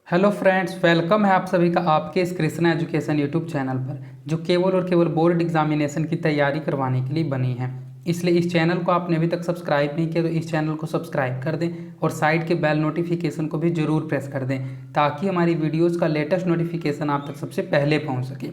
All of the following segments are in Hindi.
हेलो फ्रेंड्स, वेलकम है आप सभी का आपके इस कृष्णा एजुकेशन यूट्यूब चैनल पर, जो केवल और केवल बोर्ड एग्जामिनेशन की तैयारी करवाने के लिए बनी है। इसलिए इस चैनल को आपने अभी तक सब्सक्राइब नहीं किया तो इस चैनल को सब्सक्राइब कर दें और साइड के बेल नोटिफिकेशन को भी ज़रूर प्रेस कर दें, ताकि हमारी वीडियोज़ का लेटेस्ट नोटिफिकेशन आप तक सबसे पहले पहुँच सके।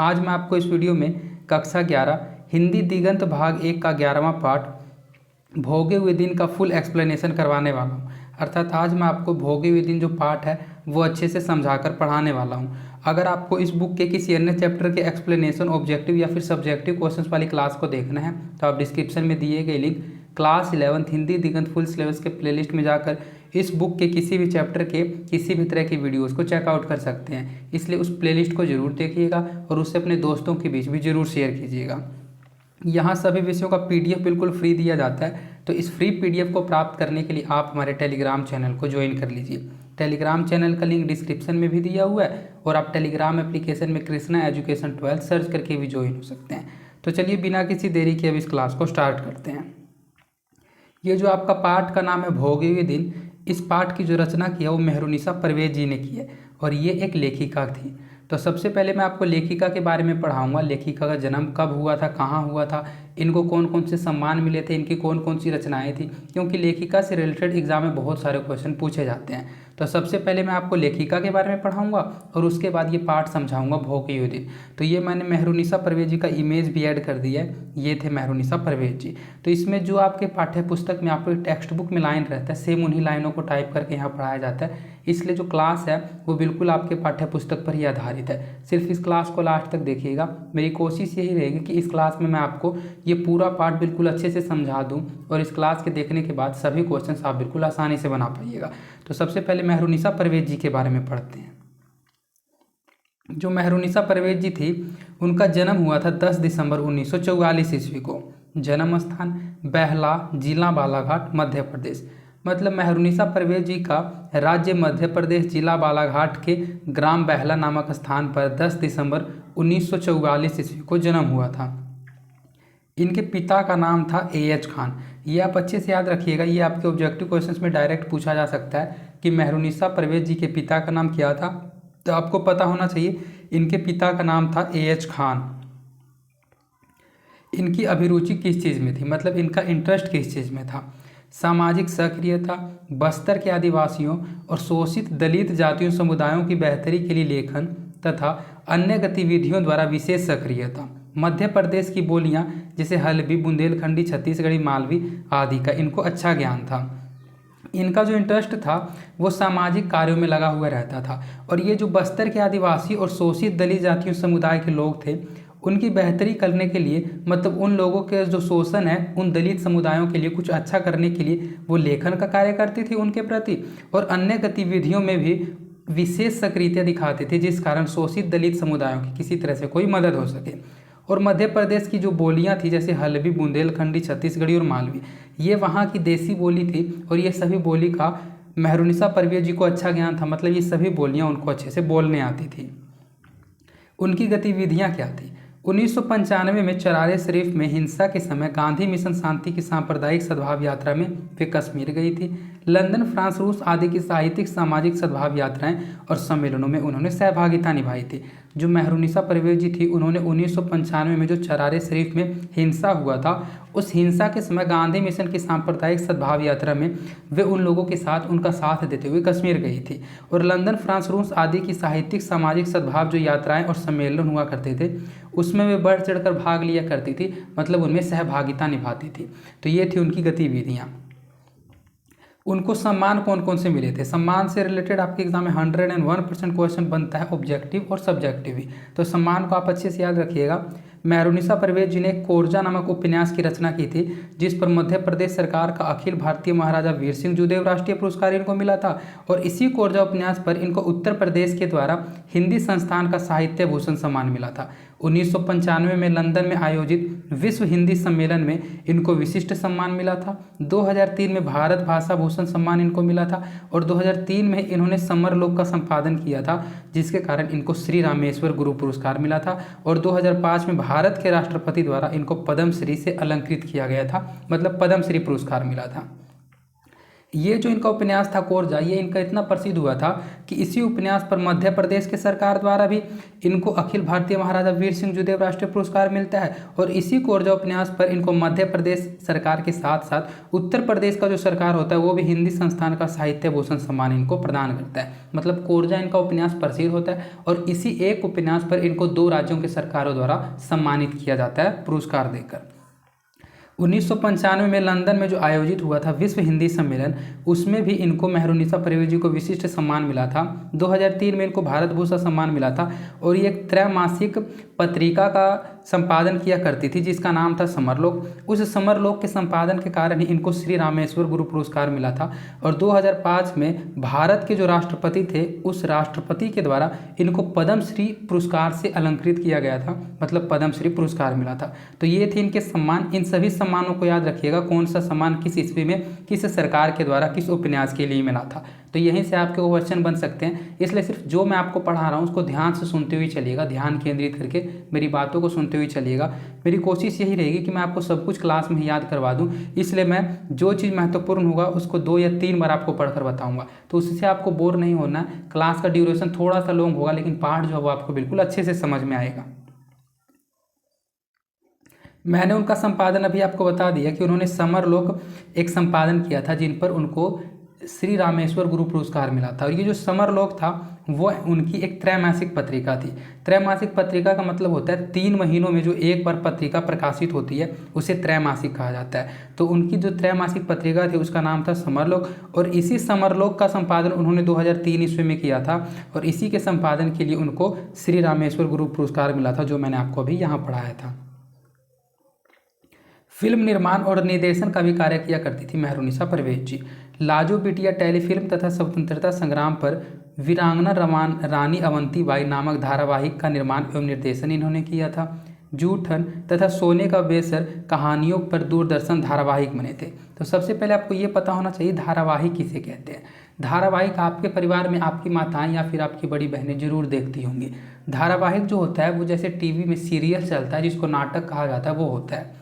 आज मैं आपको इस वीडियो में कक्षा 11 हिंदी दिगंत भाग 1 का 11वां पार्ट भोगे हुए दिन का फुल एक्सप्लेनेशन करवाने वाला हूँ। अर्थात आज मैं आपको भोगे हुए दिन जो पार्ट है वो अच्छे से समझाकर पढ़ाने वाला हूँ। अगर आपको इस बुक के किसी अन्य चैप्टर के एक्सप्लेनेशन, ऑब्जेक्टिव या फिर सब्जेक्टिव क्वेश्चंस वाली क्लास को देखना है तो आप डिस्क्रिप्शन में दिए गए लिंक क्लास 11 हिंदी दिगंत फुल सिलेबस के प्लेलिस्ट में जाकर इस बुक के किसी भी चैप्टर के किसी भी तरह की वीडियोज़ को चेकआउट कर सकते हैं। इसलिए उस प्लेलिस्ट को ज़रूर देखिएगा और उससे अपने दोस्तों के बीच भी ज़रूर शेयर कीजिएगा। यहाँ सभी विषयों का पीडीएफ बिल्कुल फ्री दिया जाता है, तो इस फ्री पीडीएफ को प्राप्त करने के लिए आप हमारे टेलीग्राम चैनल को ज्वाइन कर लीजिए। टेलीग्राम चैनल का लिंक डिस्क्रिप्शन में भी दिया हुआ है और आप टेलीग्राम एप्लीकेशन में कृष्णा एजुकेशन 12 सर्च करके भी ज्वाइन हो सकते हैं। तो चलिए बिना किसी देरी के अब इस क्लास को स्टार्ट करते हैं। ये जो आपका पाठ का नाम है भोगे हुए दिन, इस पाठ की जो रचना की है वो मेहरुनिसा परवेज जी ने की है और ये एक लेखिका थी। तो सबसे पहले मैं आपको लेखिका के बारे में पढ़ाऊंगा। लेखिका का जन्म कब हुआ था, कहाँ हुआ था, इनको कौन कौन से सम्मान मिले थे, इनकी कौन कौन सी रचनाएं थी, क्योंकि लेखिका से रिलेटेड एग्जाम में बहुत सारे क्वेश्चन पूछे जाते हैं। तो सबसे पहले मैं आपको लेखिका के बारे में पढ़ाऊंगा और उसके बाद ये पाठ समझाऊंगा भोगे हुए दिन। तो ये मैंने मेहरुनिसा परवेज जी का इमेज भी ऐड कर दिया है। ये थे मेहरुनिसा परवेज जी। तो इसमें जो आपके पाठ्य पुस्तक में आपको टेक्स्ट बुक में लाइन रहता है, सेम उन्हीं लाइनों को टाइप करके यहाँ पढ़ाया जाता है। इसलिए जो क्लास है वो बिल्कुल आपके पाठ्य पुस्तक पर ही आधारित है। सिर्फ इस क्लास को लास्ट तक देखिएगा। मेरी कोशिश यही रहेगी कि इस क्लास में मैं आपको ये पूरा पाठ बिल्कुल अच्छे से समझा दूं और इस क्लास के देखने के बाद सभी क्वेश्चंस आप बिल्कुल आसानी से बना पाइएगा। तो सबसे पहले मेहरुनिसा परवेज जी के बारे में पढ़ते हैं। जो मेहरुनिसा परवेज जी थी, उनका जन्म हुआ था 10 दिसंबर 1944 ईस्वी को। जन्म स्थान बेहला, जिला बालाघाट, मध्य प्रदेश। मतलब मेहरुनिसा परवेज जी का राज्य मध्य प्रदेश, जिला बालाघाट के ग्राम बेहला नामक स्थान पर 10 दिसंबर 1944 ईस्वी को जन्म हुआ था। इनके पिता का नाम था AH खान। ये आप अच्छे से याद रखिएगा, ये आपके ऑब्जेक्टिव क्वेश्चंस में डायरेक्ट पूछा जा सकता है कि मेहरुनिसा परवेज जी के पिता का नाम क्या था। तो आपको पता होना चाहिए इनके पिता का नाम था AH खान। इनकी अभिरुचि किस चीज़ में थी, मतलब इनका इंटरेस्ट किस चीज़ में था। सामाजिक सक्रियता, बस्तर के आदिवासियों और शोषित दलित जातियों समुदायों की बेहतरी के लिए लेखन तथा अन्य गतिविधियों द्वारा विशेष सक्रियता। मध्य प्रदेश की बोलियां जैसे हल्बी, बुंदेलखंडी, छत्तीसगढ़ी, मालवी आदि का इनको अच्छा ज्ञान था। इनका जो इंटरेस्ट था वो सामाजिक कार्यों में लगा हुआ रहता था और ये जो बस्तर के आदिवासी और शोषित दलित जातियों समुदाय के लोग थे, उनकी बेहतरी करने के लिए, मतलब उन लोगों के जो शोषण है उन दलित समुदायों के लिए कुछ अच्छा करने के लिए वो लेखन का कार्य करती थी उनके प्रति और अन्य गतिविधियों में भी विशेष सक्रियता दिखाते थे, जिस कारण शोषित दलित समुदायों की किसी तरह से कोई मदद हो सके। और मध्य प्रदेश की जो बोलियां थी जैसे हल्बी, बुंदेलखंडी, छत्तीसगढ़ी और मालवी, ये वहाँ की देसी बोली थी और ये सभी बोली का मेहरुनिसा परवेज जी को अच्छा ज्ञान था। मतलब ये सभी बोलियां उनको अच्छे से बोलने आती थी। उनकी गतिविधियां क्या थी। 1995 में चरारे शरीफ में हिंसा के समय गांधी मिशन शांति की सांप्रदायिक सद्भाव यात्रा में वे कश्मीर गई थी। लंदन, फ्रांस, रूस आदि की साहित्यिक, सामाजिक सद्भाव यात्राएं और सम्मेलनों में उन्होंने सहभागिता निभाई थी। जो मेहरुनिसा परवेज जी थी, उन्होंने 1995 में जो चरारे शरीफ में हिंसा हुआ था, उस हिंसा के समय गांधी मिशन की सांप्रदायिक सद्भाव यात्रा में वे उन लोगों के साथ उनका साथ देते हुए कश्मीर गई थी। और लंदन, फ्रांस, रूस आदि की साहित्यिक, सामाजिक सद्भाव जो यात्राएं और सम्मेलन हुआ करते थे, उसमें वे बढ़ चढ़कर भाग लिया करती थी, मतलब उनमें सहभागिता निभाती थी। तो ये थी उनकी गतिविधियाँ। उनको सम्मान कौन कौन से मिले थे। सम्मान से रिलेटेड आपके एग्जाम में 101% क्वेश्चन बनता है, ऑब्जेक्टिव और सब्जेक्टिव भी। तो सम्मान को आप अच्छे से याद रखिएगा। मेहरुनिसा परवेज जी ने कोरजा नामक उपन्यास की रचना की थी, जिस पर मध्य प्रदेश सरकार का अखिल भारतीय महाराजा वीर सिंह जूदेव राष्ट्रीय पुरस्कार इनको मिला था। और इसी कोरजा उपन्यास पर इनको उत्तर प्रदेश के द्वारा हिंदी संस्थान का साहित्य भूषण सम्मान मिला था। 1995 में लंदन में आयोजित विश्व हिंदी सम्मेलन में इनको विशिष्ट सम्मान मिला था। 2003 में भारत भाषा भूषण सम्मान इनको मिला था और 2003 में इन्होंने समरलोक का संपादन किया था, जिसके कारण इनको श्री रामेश्वर गुरु पुरस्कार मिला था। और 2005 में भारत के राष्ट्रपति द्वारा इनको पद्मश्री से अलंकृत किया गया था, मतलब पद्मश्री पुरस्कार मिला था। ये जो इनका उपन्यास था कोरजा, ये इनका इतना प्रसिद्ध हुआ था कि इसी उपन्यास पर मध्य प्रदेश के सरकार द्वारा भी इनको अखिल भारतीय महाराजा वीर सिंह जुदेव राष्ट्रीय पुरस्कार मिलता है। और इसी कोरजा उपन्यास पर इनको मध्य प्रदेश सरकार के साथ साथ उत्तर प्रदेश का जो सरकार होता है वो भी हिंदी संस्थान का साहित्य भूषण सम्मान इनको प्रदान करता है। मतलब कोरजा इनका उपन्यास प्रसिद्ध होता है और इसी एक उपन्यास पर इनको 2 राज्यों की सरकारों द्वारा सम्मानित किया जाता है पुरस्कार देकर। 1995 में लंदन में जो आयोजित हुआ था विश्व हिंदी सम्मेलन, उसमें भी इनको मेहरुनिसा परवेज जी को विशिष्ट सम्मान मिला था। 2003 में इनको भारत भूषण सम्मान मिला था और ये एक त्रैमासिक पत्रिका का संपादन किया करती थी जिसका नाम था समरलोक। उस समरलोक के संपादन के कारण ही इनको श्री रामेश्वर गुरु पुरस्कार मिला था। और 2005 में भारत के जो राष्ट्रपति थे उस राष्ट्रपति के द्वारा इनको पद्मश्री पुरस्कार से अलंकृत किया गया था, मतलब पद्मश्री पुरस्कार मिला था। तो ये थे इनके सम्मान। इन सभी सम्मानों को याद रखिएगा, कौन सा सम्मान किस ईस्वी में किस सरकार के द्वारा किस उपन्यास के लिए मिला था। तो यहीं से आपके क्वेश्चन बन सकते हैं, इसलिए सिर्फ जो मैं आपको पढ़ा रहा हूँ उसको ध्यान से सुनते हुए चलिएगा, ध्यान केंद्रित करके मेरी बातों को सुनते हुए चलिएगा। मेरी कोशिश यही रहेगी कि मैं आपको सब कुछ क्लास में याद करवा दूँ, इसलिए मैं जो चीज़ महत्वपूर्ण होगा उसको 2 या 3 बार आपको पढ़कर बताऊँगा, तो उससे आपको बोर नहीं होना है। क्लास का ड्यूरेशन थोड़ा सा लॉन्ग होगा लेकिन पाठ जो है वो आपको बिल्कुल अच्छे से समझ में आएगा। मैंने उनका संपादन अभी आपको बता दिया कि उन्होंने समरलोक एक संपादन किया था जिन पर उनको श्री रामेश्वर गुरु पुरस्कार मिला था। और ये जो समरलोक था वो उनकी एक त्रैमासिक पत्रिका थी। त्रैमासिक पत्रिका का मतलब होता है 3 महीनों में जो एक बार पत्रिका प्रकाशित होती है उसे त्रैमासिक कहा जाता है। तो उनकी जो त्रैमासिक पत्रिका थी उसका नाम था समरलोक और इसी समरलोक का संपादन उन्होंने 2003 ईस्वी में किया था और इसी के संपादन के लिए उनको श्री रामेश्वर गुरु पुरस्कार मिला था, जो मैंने आपको अभी यहाँ पढ़ाया था। फिल्म निर्माण और निर्देशन का भी कार्य किया करती थी मेहरुनिसा परवेज जी। लाजो बिटिया टेलीफिल्म तथा स्वतंत्रता संग्राम पर वीरांगना रानी अवंतीबाई नामक धारावाहिक का निर्माण एवं निर्देशन इन्होंने किया था। जूठन तथा सोने का बेसर कहानियों पर दूरदर्शन धारावाहिक बने थे। तो सबसे पहले आपको ये पता होना चाहिए धारावाहिक किसे कहते हैं। धारावाहिक आपके परिवार में आपकी माताएं या फिर आपकी बड़ी बहनें जरूर देखती होंगी। धारावाहिक जो होता है वो जैसे टीवी में सीरियल चलता है जिसको नाटक कहा जाता है वो होता है।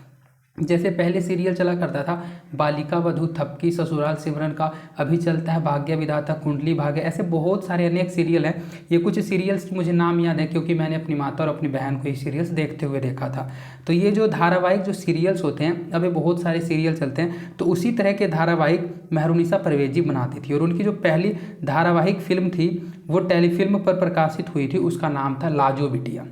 जैसे पहले सीरियल चला करता था बालिका वधू, थपकी, ससुराल सिमरन का, अभी चलता है भाग्य विधाता, कुंडली भाग्य, ऐसे बहुत सारे अनेक सीरियल हैं। ये कुछ सीरियल्स की मुझे नाम याद है क्योंकि मैंने अपनी माता और अपनी बहन को ये सीरियल्स देखते हुए देखा था। तो ये जो धारावाहिक जो सीरियल्स होते हैं, अभी बहुत सारे सीरियल चलते हैं, तो उसी तरह के धारावाहिक मेहरुनिसा परवेज जी बनाती थी। और उनकी जो पहली धारावाहिक फिल्म थी वो टेलीफिल्म पर प्रकाशित हुई थी, उसका नाम था लाजो बिटिया।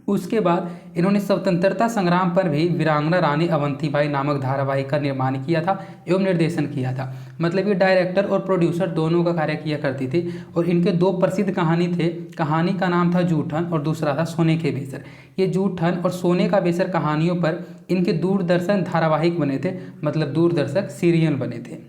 उसके बाद इन्होंने स्वतंत्रता संग्राम पर भी वीरांगना रानी अवंतीबाई नामक धारावाहिक का निर्माण किया था एवं निर्देशन किया था। मतलब ये डायरेक्टर और प्रोड्यूसर दोनों का कार्य किया करती थी। और इनके 2 प्रसिद्ध कहानी थे, कहानी का नाम था जूठन और दूसरा था सोने के बेसर। ये जूठन और सोने का बेसर कहानियों पर इनके दूरदर्शन धारावाहिक बने थे, मतलब दूरदर्शक सीरियल बने थे।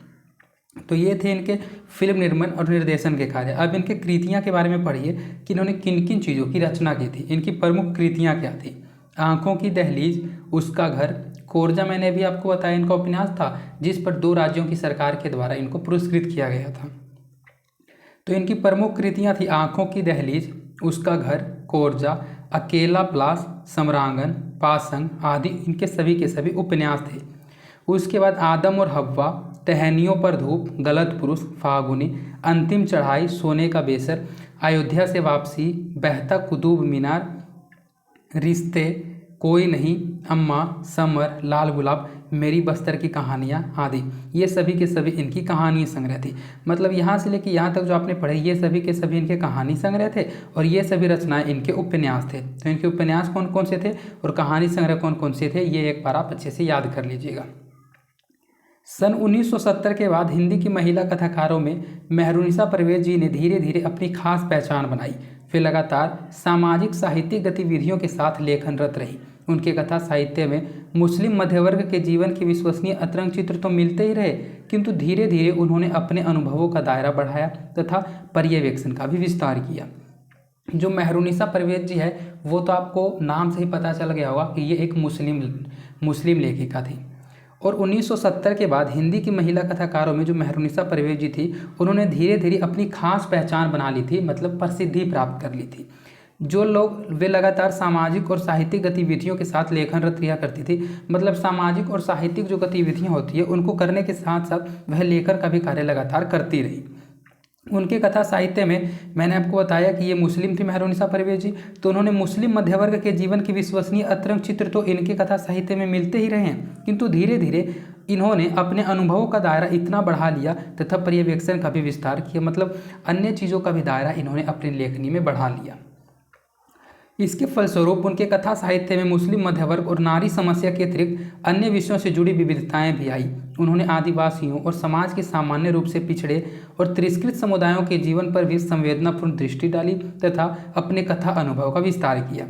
तो ये थे इनके फिल्म निर्माण और निर्देशन के कार्य। अब इनके कृतियाँ के बारे में पढ़िए कि इन्होंने किन किन चीज़ों की रचना की थी। इनकी प्रमुख कृतियाँ क्या थी? आँखों की दहलीज, उसका घर, कोरजा मैंने भी आपको बताया इनका उपन्यास था जिस पर 2 राज्यों की सरकार के द्वारा इनको पुरस्कृत किया गया था। तो इनकी प्रमुख कृतियाँ थी आँखों की दहलीज, उसका घर, कोरजा, अकेला प्लास, सम्रांगन, पासंग आदि इनके सभी के सभी उपन्यास थे। उसके बाद आदम और हव्वा, टहनियों पर धूप, गलत पुरुष, फागुनी, अंतिम चढ़ाई, सोने का बेसर, अयोध्या से वापसी, बहता कुतुब मीनार, रिश्ते, कोई नहीं, अम्मा, समर, लाल गुलाब, मेरी बस्तर की कहानियाँ आदि ये सभी के सभी इनकी कहानी संग्रह थी। मतलब यहाँ से लेकर यहाँ तक जो आपने पढ़े ये सभी के सभी इनके कहानी संग्रह थे और ये सभी रचनाएं इनके उपन्यास थे। तो इनके उपन्यास कौन कौन से थे और कहानी संग्रह कौन कौन से थे ये एक बार आप अच्छे से याद कर लीजिएगा। सन 1970 के बाद हिंदी की महिला कथाकारों में मेहरुनिसा परवेज जी ने धीरे धीरे अपनी खास पहचान बनाई। फिर लगातार सामाजिक साहित्यिक गतिविधियों के साथ लेखनरत रही। उनके कथा साहित्य में मुस्लिम मध्यवर्ग के जीवन के विश्वसनीय अतरंग चित्र तो मिलते ही रहे, किंतु धीरे धीरे उन्होंने अपने अनुभवों का दायरा बढ़ाया तथा पर्यवेक्षण का भी विस्तार किया। जो मेहरुनिसा परवेज जी है वो तो आपको नाम से ही पता चल गया होगा कि ये एक मुस्लिम लेखिका थी। और 1970 के बाद हिंदी की महिला कथाकारों में जो मेहरुनिसा परवेज जी थी उन्होंने धीरे धीरे अपनी खास पहचान बना ली थी, मतलब प्रसिद्धि प्राप्त कर ली थी। जो लोग वे लगातार सामाजिक और साहित्यिक गतिविधियों के साथ लेखनरत रिहा करती थी। मतलब सामाजिक और साहित्यिक जो गतिविधियाँ होती है उनको करने के साथ साथ वह लेखन का भी कार्य लगातार करती रही। उनके कथा साहित्य में मैंने आपको बताया कि ये मुस्लिम थी मेहरुनिसा परवेज जी, तो उन्होंने मुस्लिम मध्य वर्ग के जीवन की विश्वसनीय अतरंग चित्र तो इनके कथा साहित्य में मिलते ही रहे हैं, किंतु धीरे धीरे इन्होंने अपने अनुभवों का दायरा इतना बढ़ा लिया तथा पर्यवेक्षण का भी विस्तार किया। मतलब अन्य चीज़ों का भी दायरा इन्होंने अपनी लेखनी में बढ़ा लिया। इसके फलस्वरूप उनके कथा साहित्य में मुस्लिम मध्य वर्ग और नारी समस्या के अतिरिक्त अन्य विषयों से जुड़ी विविधताएं भी आई। उन्होंने आदिवासियों और समाज के सामान्य रूप से पिछड़े और तिरस्कृत समुदायों के जीवन पर भी संवेदनापूर्ण दृष्टि डाली तथा अपने कथा अनुभव का विस्तार किया।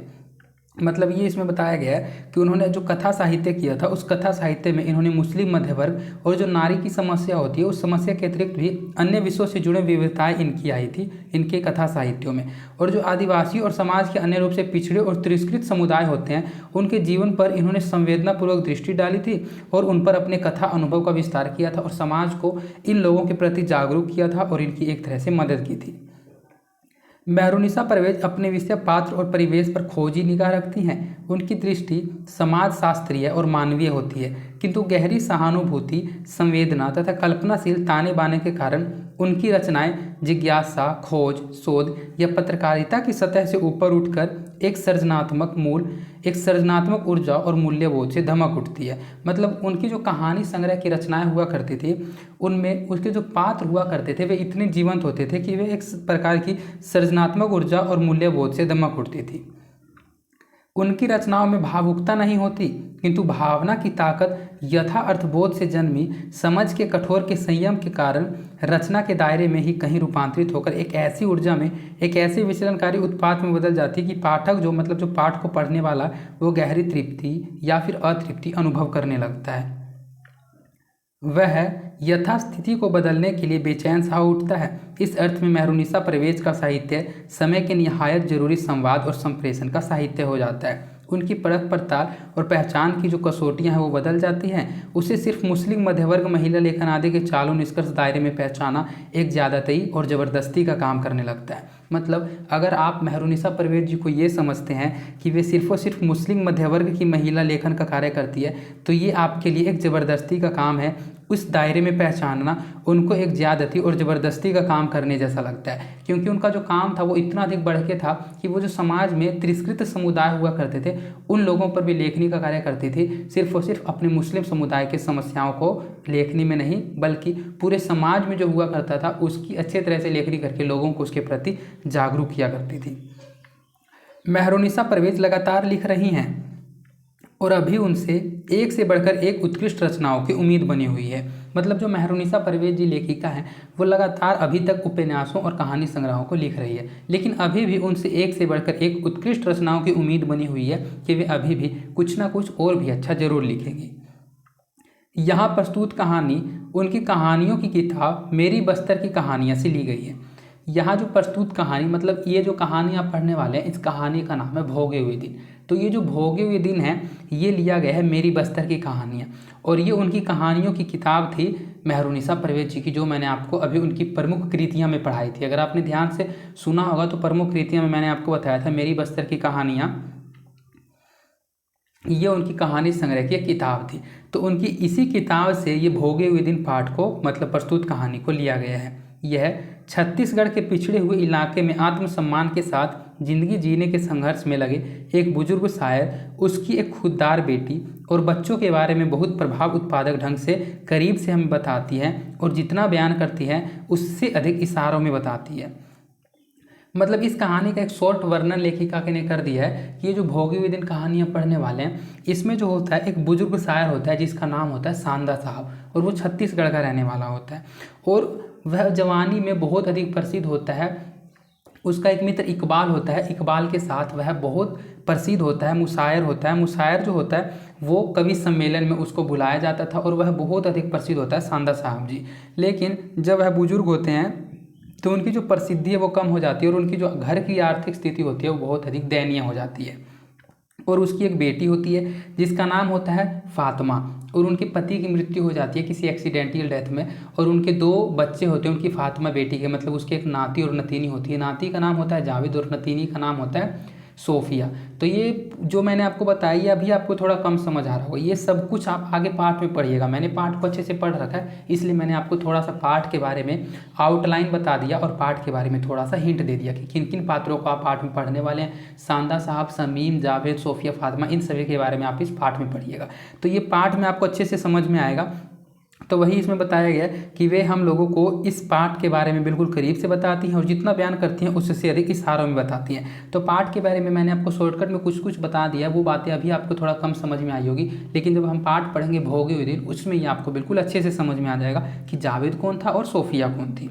मतलब ये इसमें बताया गया है कि उन्होंने जो कथा साहित्य किया था उस कथा साहित्य में इन्होंने मुस्लिम मध्य वर्ग और जो नारी की समस्या होती है उस समस्या के अतिरिक्त भी अन्य विषयों से जुड़े विविधताएं इनकी आई थी इनके कथा साहित्यों में। और जो आदिवासी और समाज के अन्य रूप से पिछड़े और तिरस्कृत समुदाय होते हैं उनके जीवन पर इन्होंने संवेदनापूर्वक दृष्टि डाली थी और उन पर अपने कथा अनुभव का विस्तार किया था और समाज को इन लोगों के प्रति जागरूक किया था और इनकी एक तरह से मदद की थी। मेहरुनिसा परवेज अपने विषय पात्र और परिवेश पर खोजी निगाह रखती हैं। उनकी दृष्टि समाज शास्त्रीय और मानवीय होती है, किंतु गहरी सहानुभूति, संवेदना तथा कल्पनाशील ताने बाने के कारण उनकी रचनाएं जिज्ञासा, खोज, शोध या पत्रकारिता की सतह से ऊपर उठकर एक सृजनात्मक ऊर्जा और मूल्यबोध से धमक उठती है। मतलब उनकी जो कहानी संग्रह की रचनाएं हुआ करती थी उनमें उसके जो पात्र हुआ करते थे वे इतने जीवंत होते थे कि वे एक प्रकार की सृजनात्मक ऊर्जा और मूल्यबोध से धमक उठती थी। उनकी रचनाओं में भावुकता नहीं होती, किंतु भावना की ताकत यथा अर्थबोध से जन्मी समझ के कठोर के संयम के कारण रचना के दायरे में ही कहीं रूपांतरित होकर एक ऐसी ऊर्जा में, एक ऐसे विचलनकारी उत्पाद में बदल जाती है कि पाठक जो पाठ को पढ़ने वाला वो गहरी तृप्ति या फिर अतृप्ति अनुभव करने लगता है। वह यथास्थिति को बदलने के लिए बेचैन सा उठता है। इस अर्थ में मेहरुनिसा परवेज का साहित्य समय के निहायत जरूरी संवाद और संप्रेषण का साहित्य हो जाता है। उनकी परख पड़ताल और पहचान की जो कसौटियां हैं वो बदल जाती हैं। उसे सिर्फ मुस्लिम मध्यवर्ग, महिला लेखन आदि के चालू निष्कर्ष दायरे में पहचाना एक ज़्यादती और ज़बरदस्ती का काम करने लगता है। मतलब अगर आप मेहरुनिसा परवेज जी को ये समझते हैं कि वे सिर्फ और सिर्फ मुस्लिम मध्यवर्ग की महिला लेखन का कार्य करती है तो ये आपके लिए एक ज़बरदस्ती का काम है। उस दायरे में पहचानना उनको एक ज़्यादती और ज़बरदस्ती का काम करने जैसा लगता है, क्योंकि उनका जो काम था वो इतना अधिक बढ़ के था कि वो जो समाज में तिरस्कृत समुदाय हुआ करते थे उन लोगों पर भी लेखनी का कार्य करती थी। सिर्फ और सिर्फ अपने मुस्लिम समुदाय के समस्याओं को लेखनी में नहीं बल्कि पूरे समाज में जो हुआ करता था उसकी अच्छे तरह से लेखनी करके लोगों को उसके प्रति जागरूक किया करती थी। मेहरुनिसा परवेज लगातार लिख रही हैं और अभी उनसे एक से बढ़कर एक उत्कृष्ट रचनाओं की उम्मीद बनी हुई है। मतलब जो मेहरुनिसा परवेज जी लेखिका हैं वो लगातार अभी तक उपन्यासों और कहानी संग्रहों को लिख रही है, लेकिन अभी भी उनसे एक से बढ़कर एक उत्कृष्ट रचनाओं की उम्मीद बनी हुई है कि वे अभी भी कुछ ना कुछ और भी अच्छा जरूर लिखेंगी। यहाँ प्रस्तुत कहानी उनकी कहानियों की किताब मेरी बस्तर की कहानियाँ से ली गई है। यहाँ जो प्रस्तुत कहानी, मतलब ये जो कहानी आप पढ़ने वाले हैं इस कहानी का नाम है भोगे हुए दिन। तो ये जो भोगे हुए दिन है ये लिया गया है मेरी बस्तर की कहानियाँ, और ये उनकी कहानियों की किताब थी मेहरुनिसा परवेज जी की, जो मैंने आपको अभी उनकी प्रमुख कृतियाँ में पढ़ाई थी। अगर आपने ध्यान से सुना होगा तो प्रमुख कृतियाँ में मैंने आपको बताया था मेरी बस्तर की कहानियाँ, ये उनकी कहानी संग्रह की किताब थी। तो उनकी इसी किताब से ये भोगे हुए दिन पाठ को, मतलब प्रस्तुत कहानी को लिया गया है। यह छत्तीसगढ़ के पिछड़े हुए इलाके में आत्मसम्मान के साथ जिंदगी जीने के संघर्ष में लगे एक बुजुर्ग शायर, उसकी एक खुददार बेटी और बच्चों के बारे में बहुत प्रभाव उत्पादक ढंग से करीब से हमें बताती है, और जितना बयान करती है उससे अधिक इशारों में बताती है। मतलब इस कहानी का एक शॉर्ट वर्णन लेखिका ने कर दिया है कि ये जो भोगे हुए दिन कहानियाँ पढ़ने वाले हैं इसमें जो होता है एक बुजुर्ग शायर होता है जिसका नाम होता है सांदा साहब, और वो छत्तीसगढ़ का रहने वाला होता है और वह जवानी में बहुत अधिक प्रसिद्ध होता है। उसका एक मित्र इकबाल होता है, इकबाल के साथ वह बहुत प्रसिद्ध होता है, मुशायर होता है। मुशायर जो होता है वो कवि सम्मेलन में उसको बुलाया जाता था और वह बहुत अधिक प्रसिद्ध होता है सांदा साहब जी। लेकिन जब वह बुजुर्ग होते हैं तो उनकी जो प्रसिद्धि है वो कम हो जाती है और उनकी जो घर की आर्थिक स्थिति होती है वो बहुत अधिक दयनीय हो जाती है। और उसकी एक बेटी होती है जिसका नाम होता है फातिमा, और उनके पति की मृत्यु हो जाती है किसी एक्सीडेंटल डेथ में, और उनके 2 बच्चे होते हैं उनकी फातिमा बेटी के, मतलब उसके एक नाती और नतीनी होती है। नाती का नाम होता है जावेद और नतीनी का नाम होता है सोफिया। तो ये जो मैंने आपको बताया ये अभी आपको थोड़ा कम समझ आ रहा होगा, ये सब कुछ आप आगे पार्ट में पढ़िएगा। मैंने पार्ट को अच्छे से पढ़ रखा है, इसलिए मैंने आपको थोड़ा सा पार्ट के बारे में आउटलाइन बता दिया और पार्ट के बारे में थोड़ा सा हिंट दे दिया कि किन किन पात्रों को आप पार्ट में पढ़ने वाले हैं। सांदा साहब, समीम, जावेद, सोफिया, फातिमा, इन सभी के बारे में आप इस पार्ट में पढ़िएगा। तो ये पार्ट में आपको अच्छे से समझ में आएगा। तो वही इसमें बताया गया कि वे हम लोगों को इस पाठ के बारे में बिल्कुल करीब से बताती हैं और जितना बयान करती हैं उससे अधिक इशारों में बताती हैं। तो पाठ के बारे में मैंने आपको शॉर्टकट में कुछ कुछ बता दिया, वो बातें अभी आपको थोड़ा कम समझ में आई होगी, लेकिन जब हम पाठ पढ़ेंगे भोगे हुए दिन उसमें ये आपको बिल्कुल अच्छे से समझ में आ जाएगा कि जावेद कौन था और सोफिया कौन थी।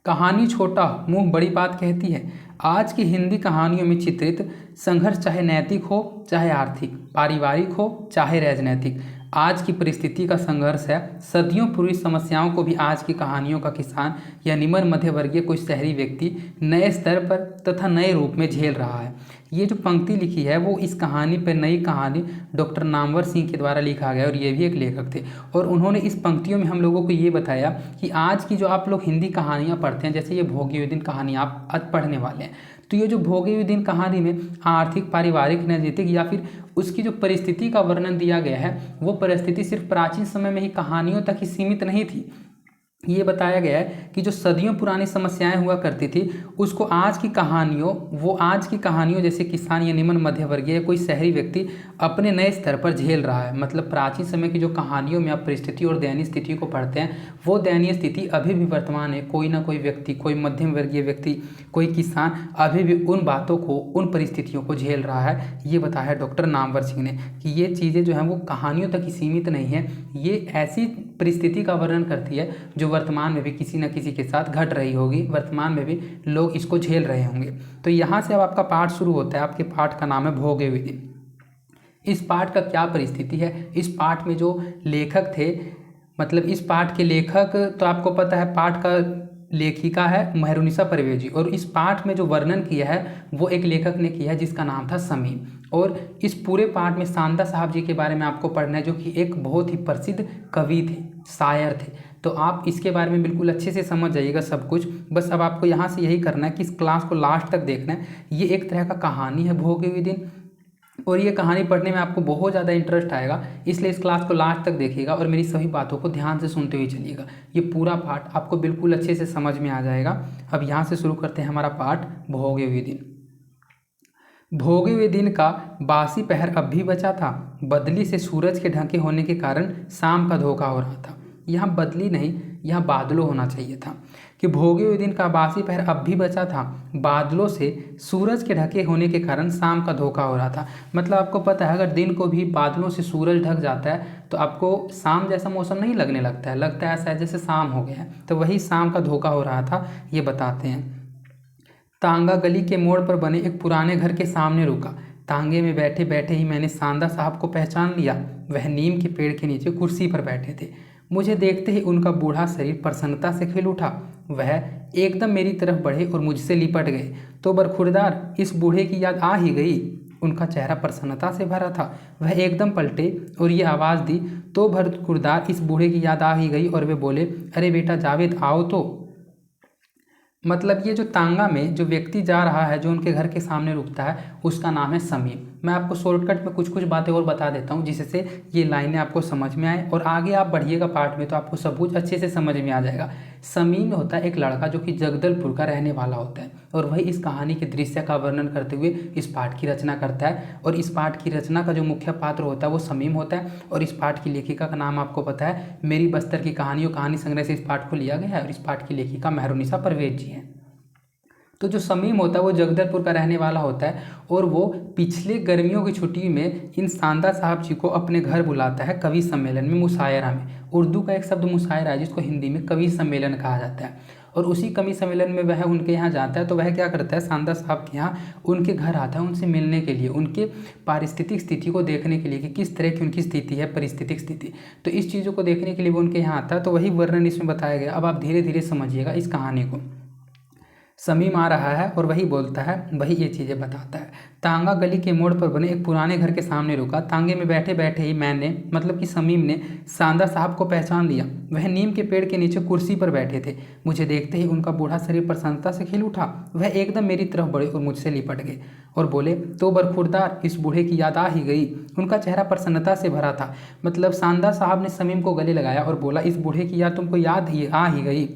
कहानी छोटा मुंह बड़ी बात कहती है। आज की हिंदी कहानियों में चित्रित संघर्ष चाहे नैतिक हो, चाहे आर्थिक, पारिवारिक हो, चाहे राजनैतिक, आज की परिस्थिति का संघर्ष है। सदियों पूर्वी समस्याओं को भी आज की कहानियों का किसान या निम्न मध्यवर्गीय कोई शहरी व्यक्ति नए स्तर पर तथा नए रूप में झेल रहा है। ये जो पंक्ति लिखी है वो इस कहानी पर नई कहानी डॉक्टर नामवर सिंह के द्वारा लिखा गया और ये भी एक लेखक थे, और उन्होंने इस पंक्तियों में हम लोगों को ये बताया कि आज की जो आप लोग हिंदी कहानियाँ पढ़ते हैं, जैसे ये भोगी हुए दिन कहानी आप आज पढ़ने वाले हैं, तो ये जो भोगी हुए दिन कहानी में आर्थिक, पारिवारिक, राजनीतिक या फिर उसकी जो परिस्थिति का वर्णन दिया गया है वो परिस्थिति सिर्फ प्राचीन समय में ही कहानियों तक ही सीमित नहीं थी। ये बताया गया है कि जो सदियों पुरानी समस्याएं हुआ करती थी उसको आज की कहानियों जैसे किसान या निम्न मध्यवर्गीय या कोई शहरी व्यक्ति अपने नए स्तर पर झेल रहा है। मतलब प्राचीन समय की जो कहानियों में आप परिस्थिति और दयनीय स्थिति को पढ़ते हैं वो दयनीय स्थिति अभी भी वर्तमान है। कोई ना कोई व्यक्ति, कोई मध्यम वर्गीय व्यक्ति, कोई किसान अभी भी उन बातों को, उन परिस्थितियों को झेल रहा है। ये बताया डॉक्टर नामवर सिंह ने कि ये चीज़ें जो हैं वो कहानियों तक ही सीमित नहीं है, ये ऐसी परिस्थिति का वर्णन करती है जो वर्तमान में भी किसी न किसी के साथ घट रही होगी, वर्तमान में भी लोग इसको झेल रहे होंगे। तो यहाँ से अब आपका पाठ शुरू होता है। आपके पाठ का नाम है भोगे हुए दिन। इस पाठ का क्या परिस्थिति है, इस पाठ में जो लेखक थे, मतलब इस पाठ के लेखक तो आपको पता है, पाठ का लेखिका है मेहरुनिसा परवेज जी, और इस पाठ में जो वर्णन किया है वो एक लेखक ने किया है जिसका नाम था समीम। और इस पूरे पाठ में सांदा साहब जी के बारे में आपको पढ़ना है जो कि एक बहुत ही प्रसिद्ध कवि थे, शायर थे। तो आप इसके बारे में बिल्कुल अच्छे से समझ जाइएगा सब कुछ। बस अब आपको यहाँ से यही करना है कि इस क्लास को लास्ट तक देखना है। ये एक तरह का कहानी है भोगे हुए दिन, और ये कहानी पढ़ने में आपको बहुत ज़्यादा इंटरेस्ट आएगा, इसलिए इस क्लास को लास्ट तक देखिएगा और मेरी सभी बातों को ध्यान से सुनते हुए चलिएगा। ये पूरा पाठ आपको बिल्कुल अच्छे से समझ में आ जाएगा। अब यहाँ से शुरू करते हैं हमारा पाठ भोगे हुए दिन। भोगे हुए दिन का बासी पहर अब भी बचा था। बदली से सूरज के ढके होने के कारण शाम का धोखा हो रहा था। यहाँ बदली नहीं, यहाँ बादलों होना चाहिए था कि भोगे हुए दिन का बासी पहर अब भी बचा था। बादलों से सूरज के ढके होने के कारण शाम का धोखा हो रहा था। मतलब आपको पता है अगर दिन को भी बादलों से सूरज ढक जाता है तो आपको शाम जैसा मौसम नहीं लगने लगता है, लगता है ऐसा है जैसे शाम हो गया है। तो वही शाम का धोखा हो रहा था, ये बताते हैं। तांगा गली के मोड़ पर बने एक पुराने घर के सामने रुका। तांगे में बैठे बैठे ही मैंने सांदा साहब को पहचान लिया। वह नीम के पेड़ के नीचे कुर्सी पर बैठे थे। मुझे देखते ही उनका बूढ़ा शरीर प्रसन्नता से खिल उठा। वह एकदम मेरी तरफ बढ़े और मुझसे लिपट गए। तो बरखुरदार, इस बूढ़े की याद आ ही गई। उनका चेहरा प्रसन्नता से भरा था। वह एकदम पलटे और ये आवाज़ दी, तो बरखुरदार, इस बूढ़े की याद आ ही गई। और वे बोले, अरे बेटा जावेद, आओ तो। मतलब ये जो तांगा में जो व्यक्ति जा रहा है, जो उनके घर के सामने रुकता है, उसका नाम है समीम। मैं आपको शॉर्टकट में कुछ कुछ बातें और बता देता हूँ जिससे ये लाइनें आपको समझ में आए और आगे आप बढ़िएगा पाठ में तो आपको सब कुछ अच्छे से समझ में आ जाएगा। समीम होता है एक लड़का जो कि जगदलपुर का रहने वाला होता है और वही इस कहानी के दृश्य का वर्णन करते हुए इस पाठ की रचना करता है। और इस पाठ की रचना का जो मुख्य पात्र होता है वो समीम होता है। और इस पाठ की लेखिका का नाम आपको पता है, मेरी बस्तर की कहानियों कहानी संग्रह से इस पाठ को लिया गया है और इस पाठ की लेखिका मेहरुनिसा परवेज जी हैं। तो जो समीम होता है वो जगदलपुर का रहने वाला होता है और वो पिछले गर्मियों की छुट्टी में इन सांदा साहब जी को अपने घर बुलाता है कवि सम्मेलन में, मुशायरा में। उर्दू का एक शब्द मुशायरा है जिसको हिंदी में कवि सम्मेलन कहा जाता है। और उसी कवि सम्मेलन में वह उनके यहाँ जाता है तो वह क्या करता है, सांदा साहब के यहाँ उनके घर आता है उनसे मिलने के लिए, उनके पारिस्थितिक स्थिति को देखने के लिए कि किस तरह की उनकी स्थिति है, परिस्थितिक स्थिति। तो इस चीज़ों को देखने के लिए वो उनके यहाँ आता है। तो वही वर्णन इसमें बताया गया। अब आप धीरे धीरे समझिएगा इस कहानी को। समीम आ रहा है और वही बोलता है, वही ये चीज़ें बताता है। तांगा गली के मोड़ पर बने एक पुराने घर के सामने रुका। तांगे में बैठे बैठे ही मैंने मतलब कि समीम ने सांदा साहब को पहचान लिया। वह नीम के पेड़ के नीचे कुर्सी पर बैठे थे। मुझे देखते ही उनका बूढ़ा शरीर प्रसन्नता से खिल उठा। वह एकदम मेरी तरफ बढ़े और मुझसे लिपट गए और बोले, तो बरखुरदार, इस बूढ़े की याद आ ही गई। उनका चेहरा प्रसन्नता से भरा था। मतलब सांदा साहब ने समीम को गले लगाया और बोला, इस बूढ़े की याद तुमको याद ही आ ही गई।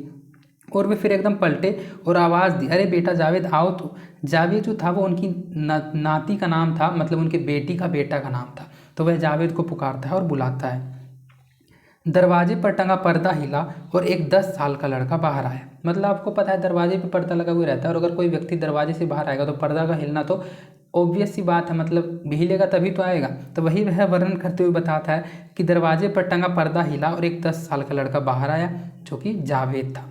और वे फिर एकदम पलटे और आवाज़ दी, अरे बेटा जावेद आओ। तो जावेद जो था वो उनकी नाती का नाम था, मतलब उनके बेटी का बेटा का नाम था। तो वह जावेद को पुकारता है और बुलाता है। दरवाजे पर टंगा पर्दा हिला और एक 10 साल का लड़का बाहर आया। मतलब आपको पता है दरवाजे पे पर्दा लगा हुआ रहता है, और अगर कोई व्यक्ति दरवाजे से बाहर आएगा तो पर्दा का हिलना तो ऑब्वियस सी बात है, मतलब हिलेगा तभी तो आएगा। तो वही वह वर्णन करते हुए बताता है कि दरवाजे पर टंगा पर्दा हिला और एक 10 साल का लड़का बाहर आया जो कि जावेद था।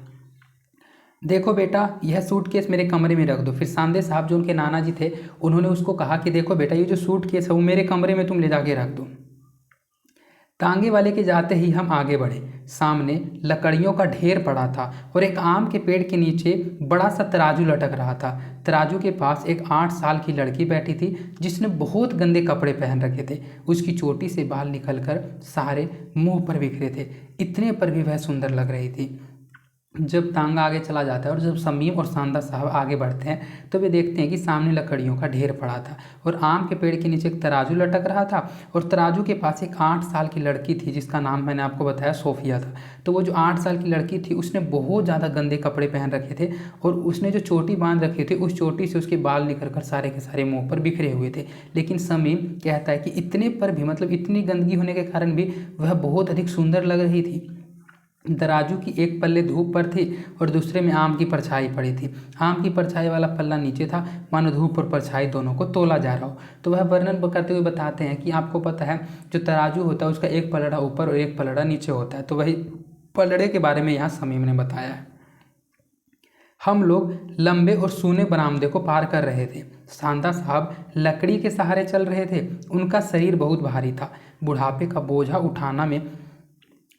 देखो बेटा, यह सूटकेस मेरे कमरे में रख दो। फिर सांदे साहब जो उनके नाना जी थे उन्होंने उसको कहा कि देखो बेटा, ये जो सूटकेस है वो मेरे कमरे में तुम ले जाके रख दो। तांगे वाले के जाते ही हम आगे बढ़े। सामने लकड़ियों का ढेर पड़ा था और एक आम के पेड़ के नीचे बड़ा सा तराजू लटक रहा था। तराजू के पास एक 8 साल की लड़की बैठी थी जिसने बहुत गंदे कपड़े पहन रखे थे। उसकी चोटी से बाल निकलकर सारे मुंह पर बिखरे थे। इतने पर भी वह सुंदर लग रही थी। जब तांगा आगे चला जाता है और जब समीम और सांदा साहब आगे बढ़ते हैं तो वे देखते हैं कि सामने लकड़ियों का ढेर पड़ा था और आम के पेड़ के नीचे एक तराजू लटक रहा था और तराजू के पास एक 8 साल की लड़की थी जिसका नाम मैंने आपको बताया सोफिया था। तो वो जो 8 साल की लड़की थी उसने बहुत ज़्यादा गंदे कपड़े पहन रखे थे और उसने जो चोटी बांध रखी थी उस चोटी से उसके बाल निकल कर सारे के सारे मुँह पर बिखरे हुए थे। लेकिन समीम कहता है कि इतने पर भी, मतलब इतनी गंदगी होने के कारण भी वह बहुत अधिक सुंदर लग रही थी। तराजू की एक पल्ले धूप पर थी और दूसरे में आम की परछाई पड़ी थी। आम की परछाई वाला पल्ला नीचे था, मानो धूप और परछाई दोनों को तोला जा रहा हो। तो वह वर्णन करते हुए बताते हैं कि आपको पता है जो तराजू होता है उसका एक पलड़ा ऊपर और एक पलड़ा नीचे होता है। तो वही पलड़े के बारे में यहाँ समीम ने बताया है। हम लोग लंबे और सूने बरामदे को पार कर रहे थे। सांदा साहब लकड़ी के सहारे चल रहे थे। उनका शरीर बहुत भारी था। बुढ़ापे का बोझा उठाना में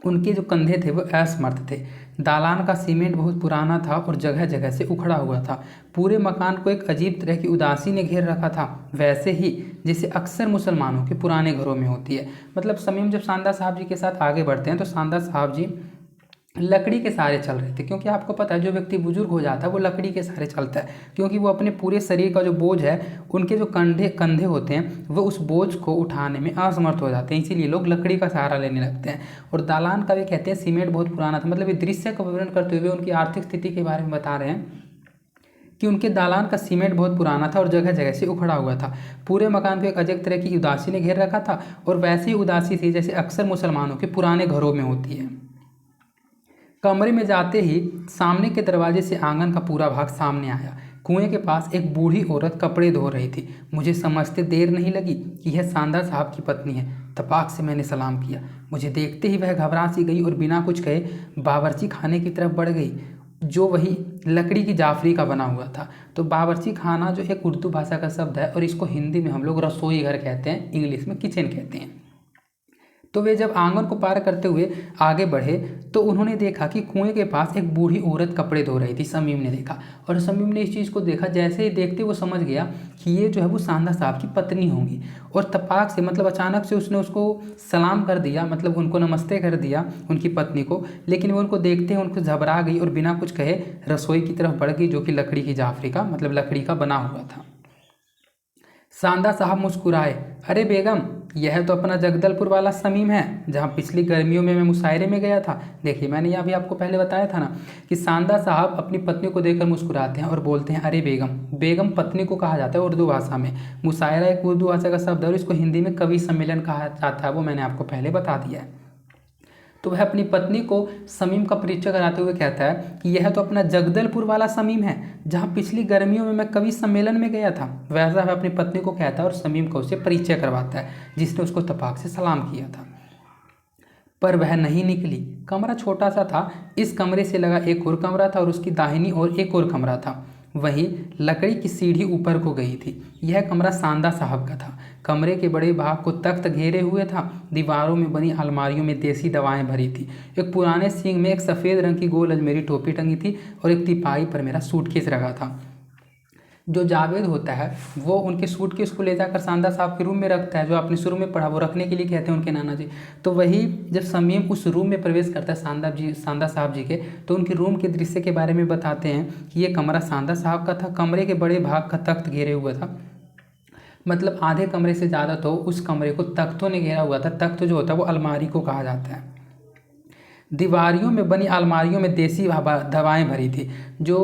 उनके जो कंधे थे वो असमर्थ थे। दालान का सीमेंट बहुत पुराना था और जगह जगह से उखड़ा हुआ था। पूरे मकान को एक अजीब तरह की उदासी ने घेर रखा था, वैसे ही जैसे अक्सर मुसलमानों के पुराने घरों में होती है। मतलब समीम जब सांदा साहब जी के साथ आगे बढ़ते हैं तो सांदा साहब जी लकड़ी के सहारे चल रहे थे, क्योंकि आपको पता है जो व्यक्ति बुजुर्ग हो जाता है वो लकड़ी के सहारे चलता है, क्योंकि वो अपने पूरे शरीर का जो बोझ है, उनके जो कंधे होते हैं वो उस बोझ को उठाने में असमर्थ हो जाते हैं, इसीलिए लोग लकड़ी का सहारा लेने लगते हैं। और दालान का भी कहते हैं सीमेंट बहुत पुराना था। मतलब ये दृश्य का विवरण करते हुए उनकी आर्थिक स्थिति के बारे में बता रहे हैं कि उनके दालान का सीमेंट बहुत पुराना था और जगह जगह से उखड़ा हुआ था। पूरे मकान को एक अजब तरह की उदासी ने घेर रखा था और वैसी ही उदासी थी जैसे अक्सर मुसलमानों के पुराने घरों में होती है। कमरे में जाते ही सामने के दरवाजे से आंगन का पूरा भाग सामने आया। कुएं के पास एक बूढ़ी औरत कपड़े धो रही थी। मुझे समझते देर नहीं लगी कि यह सांदा साहब की पत्नी है। तपाक से मैंने सलाम किया। मुझे देखते ही वह घबरा सी गई और बिना कुछ कहे बावर्ची खाने की तरफ बढ़ गई, जो वही लकड़ी की जाफरी का बना हुआ था। तो बावर्ची खाना जो एक उर्दू भाषा का शब्द है और इसको हिंदी में हम लोग रसोई घर कहते हैं, इंग्लिश में किचन कहते हैं। तो वे जब आंगन को पार करते हुए आगे बढ़े तो उन्होंने देखा कि कुएं के पास एक बूढ़ी औरत कपड़े धो रही थी। समीम ने देखा और समीम ने इस चीज़ को देखा। जैसे ही देखते वो समझ गया कि ये जो है वो सांदा साहब की पत्नी होंगी और तपाक से, मतलब अचानक से उसने उसको सलाम कर दिया, मतलब उनको नमस्ते कर दिया उनकी पत्नी को। लेकिन वो उनको देखते ही उनको घबरा गई और बिना कुछ कहे रसोई की तरफ बढ़ गई, जो कि लकड़ी की जाफरी का, मतलब लकड़ी का बना हुआ था। सांदा साहब मुस्कुराए, अरे बेगम, यह तो अपना जगदलपुर वाला समीम है जहाँ पिछली गर्मियों में मैं मुशायरे में गया था। देखिए मैंने यहाँ भी आपको पहले बताया था ना कि सांदा साहब अपनी पत्नी को देखकर मुस्कुराते हैं और बोलते हैं, अरे बेगम। बेगम पत्नी को कहा जाता है उर्दू भाषा में। मुशायरा एक उर्दू भाषा का शब्द है और इसको हिंदी में कवि सम्मेलन कहा जाता है, वो मैंने आपको पहले बता दिया है। तो वह अपनी पत्नी को समीम का परिचय कराते हुए कहता है कि यह तो अपना जगदलपुर वाला समीम है जहाँ पिछली गर्मियों में मैं कवि सम्मेलन में गया था। वैसा वह अपनी पत्नी को कहता है और समीम को उसे परिचय करवाता है, जिसने उसको तपाक से सलाम किया था। पर वह नहीं निकली। कमरा छोटा सा था। इस कमरे से लगा एक और कमरा था और उसकी दाहिनी ओर एक और कमरा था। वहीं लकड़ी की सीढ़ी ऊपर को गई थी। यह कमरा सांदा साहब का था। कमरे के बड़े भाग को तख्त घेरे हुए था। दीवारों में बनी अलमारियों में देसी दवाएं भरी थी। एक पुराने सींग में एक सफ़ेद रंग की गोल अजमेरी टोपी टंगी थी और एक तिपाई पर मेरा सूटकेस रखा था। जो जावेद होता है वो उनके सूटकेस को ले जाकर सांदा साहब के रूम में रखता है, जो आपने शुरू में पढ़ा, वो रखने के लिए कहते हैं उनके नाना जी। तो वही जब समीम उस रूम में प्रवेश करता है सांदा साहब जी के, तो उनके रूम के दृश्य के बारे में बताते हैं कि ये कमरा सांदा साहब का था। कमरे के बड़े भाग का तख्त घेरे हुआ था, मतलब आधे कमरे से ज़्यादा तो उस कमरे को तख्तों ने घेरा हुआ था। तख्त जो होता है वो अलमारी को कहा जाता है। दीवारियों में बनी अलमारियों में देसी दवाएं भरी थी। जो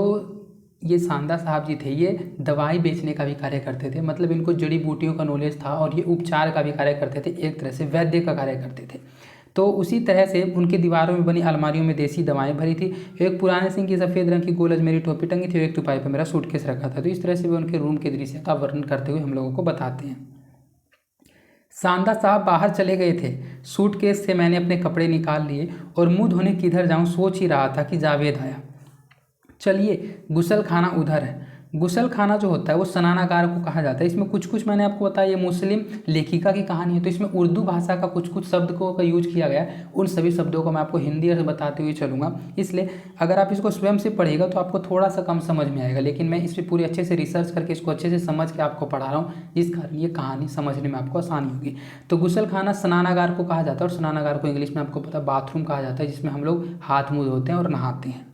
ये सांदा साहब जी थे ये दवाई बेचने का भी कार्य करते थे, मतलब इनको जड़ी बूटियों का नॉलेज था और ये उपचार का भी कार्य करते थे, एक तरह से वैद्य का कार्य करते थे। तो उसी तरह से उनकी दीवारों में बनी अलमारियों में देसी दवाएं भरी थी। एक पुराने सिंह की सफ़ेद रंग की गोलज मेरी टोपी टंगी थी और एक तुपाई पर मेरा सूटकेस रखा था। तो इस तरह से वे उनके रूम के दृश्य का वर्णन करते हुए हम लोगों को बताते हैं। सांदा साहब बाहर चले गए थे। सूटकेस से मैंने अपने कपड़े निकाल लिए और मुंह धोने किधर जाऊं सोच ही रहा था कि जावेद आया। चलिए, गुसल खाना उधर है। गुसल खाना जो होता है वो स्नानागार को कहा जाता है। इसमें कुछ कुछ मैंने आपको बताया, ये मुस्लिम लेखिका की कहानी है, तो इसमें उर्दू भाषा का कुछ कुछ शब्द का यूज किया गया है। उन सभी शब्दों को मैं आपको हिंदी से बताते हुए चलूँगा, इसलिए अगर आप इसको स्वयं से पढ़ेगा तो आपको थोड़ा सा कम समझ में आएगा, लेकिन मैं इस पर पूरी अच्छे से रिसर्च करके इसको अच्छे से समझ के आपको पढ़ा रहा हूँ, जिस कारण ये कहानी समझने में आपको आसानी होगी। तो गुसल खाना स्नानागार को कहा जाता है और स्नानागार को इंग्लिश में आपको पता बाथरूम कहा जाता है, जिसमें हम लोग हाथ मुँह धोते हैं और नहाते हैं।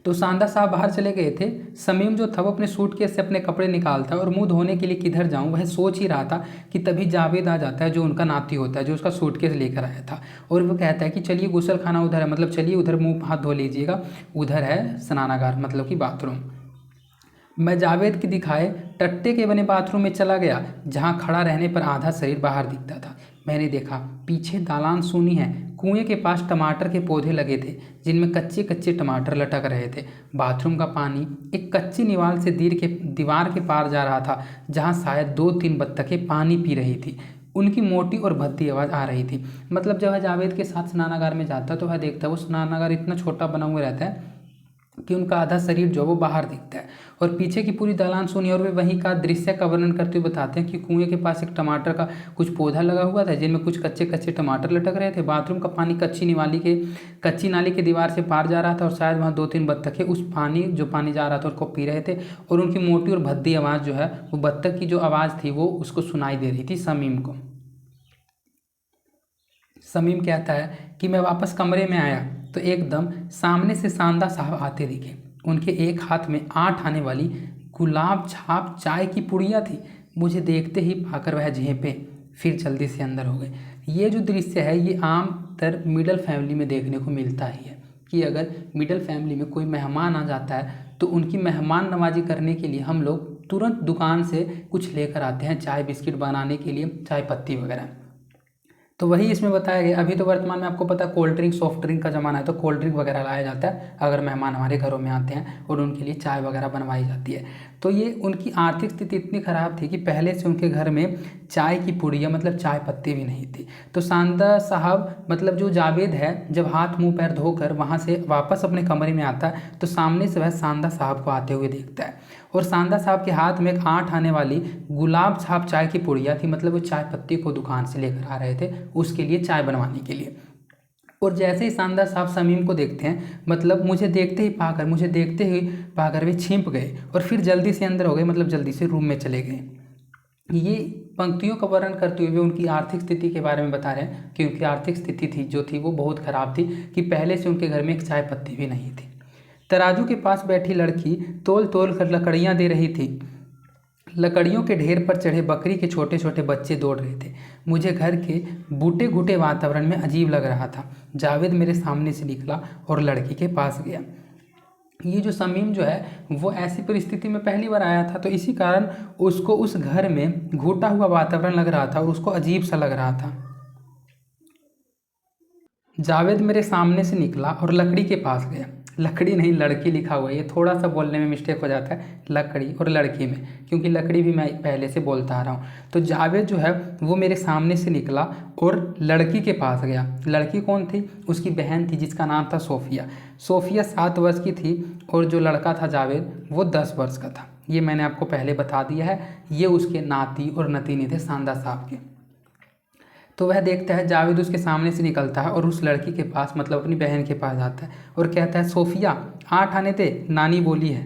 तो सांदा साहब बाहर चले गए थे। समीम जो था वो अपने सूटकेस से अपने कपड़े निकालता और मुंह धोने के लिए किधर जाऊं वह सोच ही रहा था कि तभी जावेद आ जाता है, जो उनका नाती होता है, जो उसका सूटकेस लेकर आया था, और वो कहता है कि चलिए गुसल खाना उधर है, मतलब चलिए उधर मुंह हाथ धो लीजिएगा, उधर है स्नानागार मतलब कि बाथरूम। मैं जावेद के दिखाए टट्टे के बने बाथरूम में चला गया, जहां खड़ा रहने पर आधा शरीर बाहर दिखता था। मैंने देखा पीछे दालान सूनी है। कुएं के पास टमाटर के पौधे लगे थे, जिनमें कच्चे कच्चे टमाटर लटक रहे थे। बाथरूम का पानी एक कच्ची दीवार से दीवार के पार जा रहा था, जहां शायद 2-3 बत्तखें पानी पी रही थी। उनकी मोटी और भद्दी आवाज़ आ रही थी। मतलब जब वह जावेद के साथ स्नानागार में जाता तो वह देखता वो स्नानागार इतना छोटा बना हुआ रहता है कि उनका आधा शरीर जो वो बाहर दिखता है, और पीछे की पूरी दालान सुनी, और वे वहीं का दृश्य का वर्णन करते हुए बताते हैं कि कुएं के पास एक टमाटर का कुछ पौधा लगा हुआ था, जिनमें कुछ कच्चे कच्चे टमाटर लटक रहे थे। बाथरूम का पानी कच्ची नाली के दीवार से पार जा रहा था, और शायद वहाँ 2-3 बत्तखें उस पानी जा रहा था उसको पी रहे थे, और उनकी मोटी और भद्दी आवाज़ जो है वो बत्तख की जो आवाज़ थी वो उसको सुनाई दे रही थी समीम को। समीम कहता है कि मैं वापस कमरे में आया तो एकदम सामने से सांदा साहब आते दिखे। उनके एक हाथ में 8 आने वाली गुलाब छाप चाय की पुड़िया थी। मुझे देखते ही पाकर वह झेंपे, फिर जल्दी से अंदर हो गए। ये जो दृश्य है ये आमतर मिडिल फैमिली में देखने को मिलता ही है, कि अगर मिडिल फैमिली में कोई मेहमान आ जाता है तो उनकी मेहमान नवाजी करने के लिए हम लोग तुरंत दुकान से कुछ लेकर आते हैं, चाय बिस्किट बनाने के लिए, चाय पत्ती वगैरह। तो वही इसमें बताया गया। अभी तो वर्तमान में आपको पता है कोल्ड ड्रिंक सॉफ्ट ड्रिंक का ज़माना है, तो कोल्ड ड्रिंक वगैरह लाया जाता है अगर मेहमान हमारे घरों में आते हैं, और उनके लिए चाय वगैरह बनवाई जाती है। तो ये उनकी आर्थिक स्थिति इतनी ख़राब थी कि पहले से उनके घर में चाय की पुड़िया मतलब चाय पत्ती भी नहीं थी। तो सांदा साहब मतलब जो जावेद है जब हाथ मुँह पैर धोकर वहाँ से वापस अपने कमरे में आता है तो सामने से वह सांदा साहब को आते हुए देखता है, और सांदा साहब के हाथ में एक 8 आने वाली गुलाब छाप चाय की पुड़िया थी, मतलब वो चाय पत्ती को दुकान से लेकर आ रहे थे उसके लिए, चाय बनवाने के लिए। और जैसे ही सांदा साहब समीम को देखते हैं, मतलब मुझे देखते ही पाकर वे छिंप गए और फिर जल्दी से अंदर हो गए, मतलब जल्दी से रूम में चले गए। ये पंक्तियों का वर्णन करते हुए उनकी आर्थिक स्थिति के बारे में बता रहे हैं कि उनकी आर्थिक स्थिति जो थी वो बहुत ख़राब थी, कि पहले से उनके घर में एक चाय पत्ती भी नहीं थी। तराजू के पास बैठी लड़की तोल तोल कर लकड़ियाँ दे रही थी। लकड़ियों के ढेर पर चढ़े बकरी के छोटे छोटे बच्चे दौड़ रहे थे। मुझे घर के बूटे घूटे वातावरण में अजीब लग रहा था। जावेद मेरे सामने से निकला और लड़की के पास गया। ये जो समीम जो है वो ऐसी परिस्थिति में पहली बार आया था, तो इसी कारण उसको उस घर में घुटा हुआ वातावरण लग रहा था और उसको अजीब सा लग रहा था। जावेद मेरे सामने से निकला और लकड़ी के पास गया। लकड़ी नहीं लड़की लिखा हुआ है, ये थोड़ा सा बोलने में मिस्टेक हो जाता है लकड़ी और लड़की में, क्योंकि लकड़ी भी मैं पहले से बोलता आ रहा हूँ। तो जावेद जो है वो मेरे सामने से निकला और लड़की के पास गया। लड़की कौन थी? उसकी बहन थी जिसका नाम था सोफिया। सोफिया 7 वर्ष की थी और जो लड़का था जावेद वो 10 वर्ष का था। ये मैंने आपको पहले बता दिया है। ये उसके नाती और नतीनी थे सांदा साहब के। तो वह देखता है जावेद उसके सामने से निकलता है और उस लड़की के पास मतलब अपनी बहन के पास जाता है और कहता है सोफिया 8 आने थे, नानी बोली है।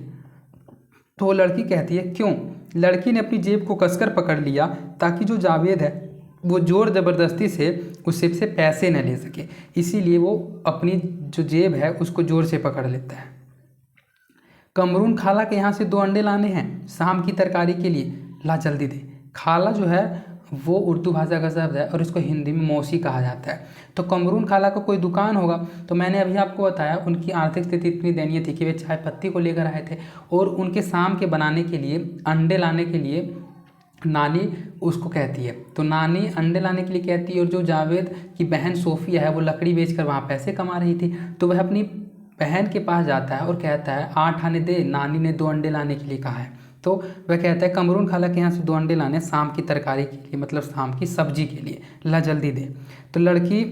तो वो लड़की कहती है क्यों। लड़की ने अपनी जेब को कसकर पकड़ लिया ताकि जो जावेद है वो ज़ोर ज़बरदस्ती से उससे पैसे न ले सके, इसीलिए वो अपनी जो जेब है उसको ज़ोर से पकड़ लेता है। कमरून खाला के यहाँ से 2 अंडे लाने हैं शाम की तरकारी के लिए, ला जल्दी दे। खाला जो है वो उर्दू भाषा का शब्द है और इसको हिंदी में मौसी कहा जाता है। तो कमरून खाला का कोई दुकान होगा। तो मैंने अभी आपको बताया उनकी आर्थिक स्थिति इतनी दयनीय थी कि वे चाय पत्ती को लेकर आए थे और उनके शाम के बनाने के लिए अंडे लाने के लिए नानी उसको कहती है। तो नानी अंडे लाने के लिए कहती है और जो जावेद की बहन सोफिया है वो लकड़ी बेचकर वहाँ पैसे कमा रही थी। तो वह अपनी बहन के पास जाता है और कहता है 8 आने दे, नानी ने 2 अंडे लाने के लिए कहा है। तो वह कहता है कमरून खाला के यहाँ से 2 अंडे लाने शाम की तरकारी के लिए, मतलब शाम की सब्जी के लिए, ला जल्दी दे। तो लड़की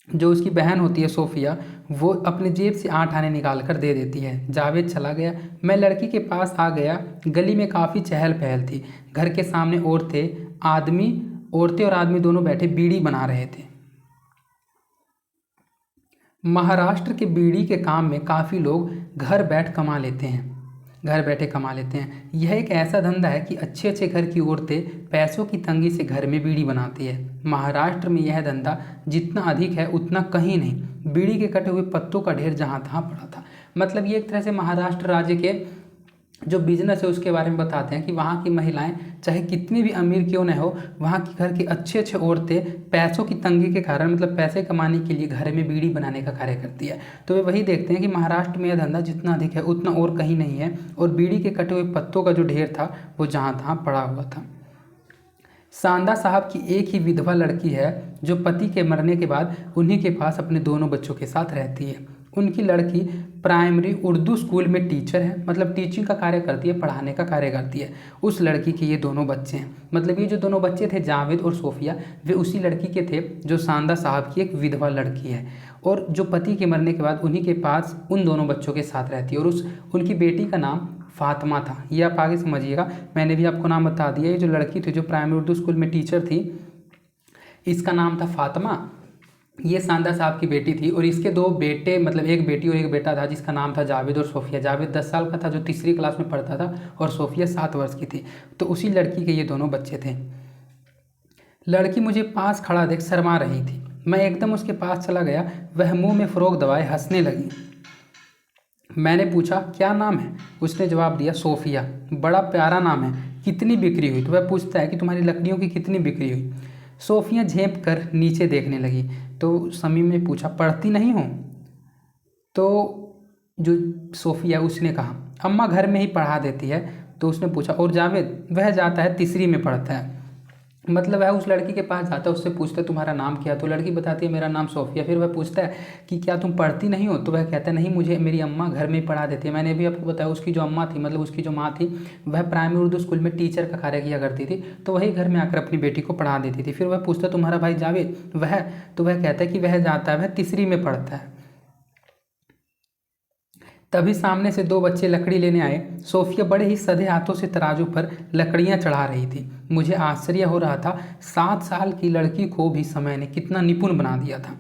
जो उसकी बहन होती है सोफिया वो अपने जेब से 8 आने निकाल कर दे देती है। जावेद चला गया। मैं लड़की के पास आ गया। गली में काफ़ी चहल पहल थी। घर के सामने औरतें और आदमी दोनों बैठे बीड़ी बना रहे थे। महाराष्ट्र के बीड़ी के काम में काफ़ी लोग घर बैठे कमा लेते हैं। यह एक ऐसा धंधा है कि अच्छे अच्छे घर की औरतें पैसों की तंगी से घर में बीड़ी बनाती है। महाराष्ट्र में यह धंधा जितना अधिक है उतना कहीं नहीं। बीड़ी के कटे हुए पत्तों का ढेर जहाँ तहाँ पड़ा था। मतलब ये एक तरह से महाराष्ट्र राज्य के जो बिजनेस है उसके बारे में बताते हैं कि वहाँ की महिलाएं चाहे कितनी भी अमीर क्यों न हो, वहाँ की घर की अच्छे अच्छे औरतें पैसों की तंगी के कारण, मतलब पैसे कमाने के लिए घर में बीड़ी बनाने का कार्य करती है। तो वे वही देखते हैं कि महाराष्ट्र में यह धंधा जितना अधिक है उतना और कहीं नहीं है, और बीड़ी के कटे हुए पत्तों का जो ढेर था वो जहाँ तहाँ पड़ा हुआ था। सांदा साहब की एक ही विधवा लड़की है जो पति के मरने के बाद उन्हीं के पास अपने दोनों बच्चों के साथ रहती है। उनकी लड़की प्राइमरी उर्दू स्कूल में टीचर है, मतलब टीचिंग का कार्य करती है, पढ़ाने का कार्य करती है। उस लड़की के ये दोनों बच्चे हैं। मतलब ये जो दोनों बच्चे थे जावेद और सोफिया, वे उसी लड़की के थे जो सांदा साहब की एक विधवा लड़की है और जो पति के मरने के बाद उन्हीं के पास उन दोनों बच्चों के साथ रहती है। और उनकी बेटी का नाम फातिमा था। ये आप आगे समझिएगा, मैंने भी आपको नाम बता दिया। ये जो लड़की थी जो प्राइमरी उर्दू स्कूल में टीचर थी, इसका नाम था फातिमा। ये सांदा साहब की बेटी थी और इसके 2 बेटे, मतलब एक बेटी और एक बेटा था जिसका नाम था जावेद और सोफिया। जावेद 10 साल का था जो तीसरी क्लास में पढ़ता था और सोफिया 7 वर्ष की थी। तो उसी लड़की के ये दोनों बच्चे थे। लड़की मुझे पास खड़ा देख शर्मा रही थी। मैं एकदम उसके पास चला गया। वह मुंह में फ़रोग दबाए हंसने लगी। मैंने पूछा क्या नाम है? उसने जवाब दिया सोफिया। बड़ा प्यारा नाम है, कितनी बिक्री हुई? तो वह पूछता है कि तुम्हारी लकड़ियों की कितनी बिक्री हुई? सोफिया झेंप कर नीचे देखने लगी। तो शमीम ने पूछा पढ़ती नहीं हो? तो जो सोफिया उसने कहा अम्मा घर में ही पढ़ा देती है। तो उसने पूछा और जावेद? वह जाता है तीसरी में पढ़ता है। मतलब वह उस लड़की के पास जाता है, उससे पूछता है तुम्हारा नाम क्या? तो लड़की बताती है मेरा नाम सोफिया। फिर वह पूछता है कि क्या तुम पढ़ती नहीं हो? तो वह कहता है नहीं, मुझे मेरी अम्मा घर में ही पढ़ा देती है। मैंने भी आपको बताया उसकी जो अम्मा थी, मतलब उसकी जो माँ थी, वह प्राइमरी उर्दू स्कूल में टीचर का कार्य किया करती थी। तो वही घर में आकर अपनी बेटी को पढ़ा देती थी। फिर वह पूछता है तुम्हारा भाई जावेद वह? तो वह कहता है कि वह जाता है, वह तीसरी में पढ़ता है। तभी सामने से 2 बच्चे लकड़ी लेने आए। सोफिया बड़े ही सधे हाथों से तराजू पर लकड़ियां चढ़ा रही थी। मुझे आश्चर्य हो रहा था, 7 साल की लड़की को भी समय ने कितना निपुण बना दिया था।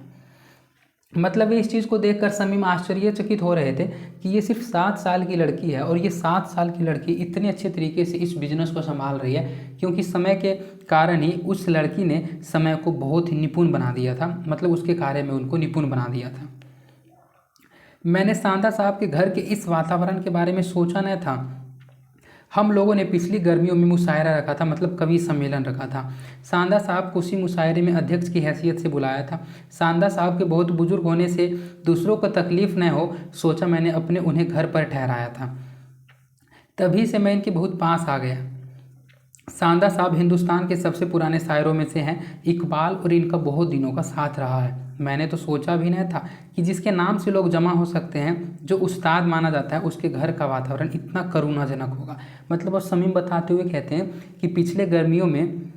मतलब वे इस चीज़ को देखकर शमीम आश्चर्यचकित हो रहे थे कि ये सिर्फ 7 साल की लड़की है और ये 7 साल की लड़की इतने अच्छे तरीके से इस बिज़नेस को संभाल रही है, क्योंकि समय के कारण ही उस लड़की ने समय को बहुत ही निपुण बना दिया था। मतलब उसके कार्य में उनको निपुण बना दिया था। मैंने सांदा साहब के घर के इस वातावरण के बारे में सोचा न था। हम लोगों ने पिछली गर्मियों में मुशायरा रखा था, मतलब कवि सम्मेलन रखा था। सांदा साहब को उसी मुशायरे में अध्यक्ष की हैसियत से बुलाया था। सांदा साहब के बहुत बुजुर्ग होने से दूसरों को तकलीफ न हो, सोचा मैंने अपने उन्हें घर पर ठहराया था। तभी से मैं इनके बहुत पास आ गया। सांदा साहब हिंदुस्तान के सबसे पुराने शायरों में से हैं। इकबाल और इनका बहुत दिनों का साथ रहा है। मैंने तो सोचा भी नहीं था कि जिसके नाम से लोग जमा हो सकते हैं, जो उस्ताद माना जाता है, उसके घर का वातावरण इतना करुणाजनक होगा। मतलब और शमीम बताते हुए कहते हैं कि पिछले गर्मियों में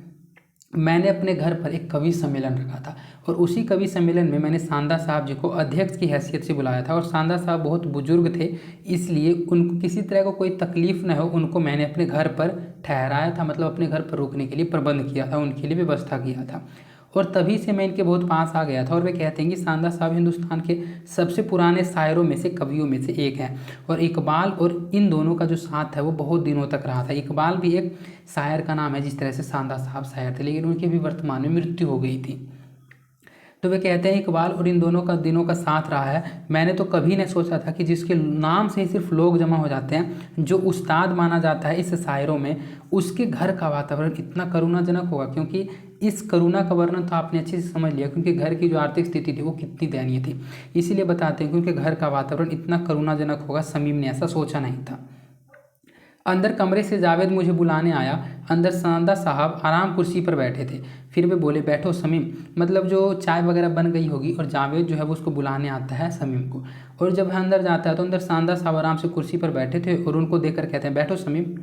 मैंने अपने घर पर एक कवि सम्मेलन रखा था और उसी कवि सम्मेलन में मैंने सांदा साहब जी को अध्यक्ष की हैसियत से बुलाया था। और सांदा साहब बहुत बुजुर्ग थे, इसलिए उनको किसी तरह को कोई तकलीफ़ न हो, उनको मैंने अपने घर पर ठहराया था। मतलब अपने घर पर रुकने के लिए प्रबंध किया था, उनके लिए व्यवस्था किया था। और तभी से मैं इनके बहुत पास आ गया था। और वे कहते हैं कि सांदा साहब हिंदुस्तान के सबसे पुराने शायरों में से, कवियों में से एक है। और इकबाल और इन दोनों का जो साथ है वो बहुत दिनों तक रहा था। इकबाल भी एक शायर का नाम है, जिस तरह से सांदा साहब शायर थे, लेकिन उनकी भी वर्तमान में मृत्यु हो गई थी। तो वे कहते हैं इकबाल और इन दोनों का दिनों का साथ रहा है। मैंने तो कभी नहीं सोचा था कि जिसके नाम से ही सिर्फ लोग जमा हो जाते हैं, जो उस्ताद माना जाता है इस शायरों में, उसके घर का वातावरण इतना करुणाजनक होगा। क्योंकि इस करुणा का वर्णन तो आपने अच्छे से समझ लिया, क्योंकि घर की जो आर्थिक स्थिति थी वो कितनी दयनीय थी। इसीलिए बताते हैं क्योंकि घर का वातावरण इतना करुणाजनक होगा, समीम ने ऐसा सोचा नहीं था। अंदर कमरे से जावेद मुझे बुलाने आया। अंदर सांदा साहब आराम कुर्सी पर बैठे थे। फिर वे बोले, बैठो समीम। मतलब जो चाय वगैरह बन गई होगी और जावेद जो है वो उसको बुलाने आता है समीम को। और जब वह अंदर जाता है तो अंदर सांदा साहब आराम से कुर्सी पर बैठे थे और उनको देखकर कहते हैं, बैठो समीम।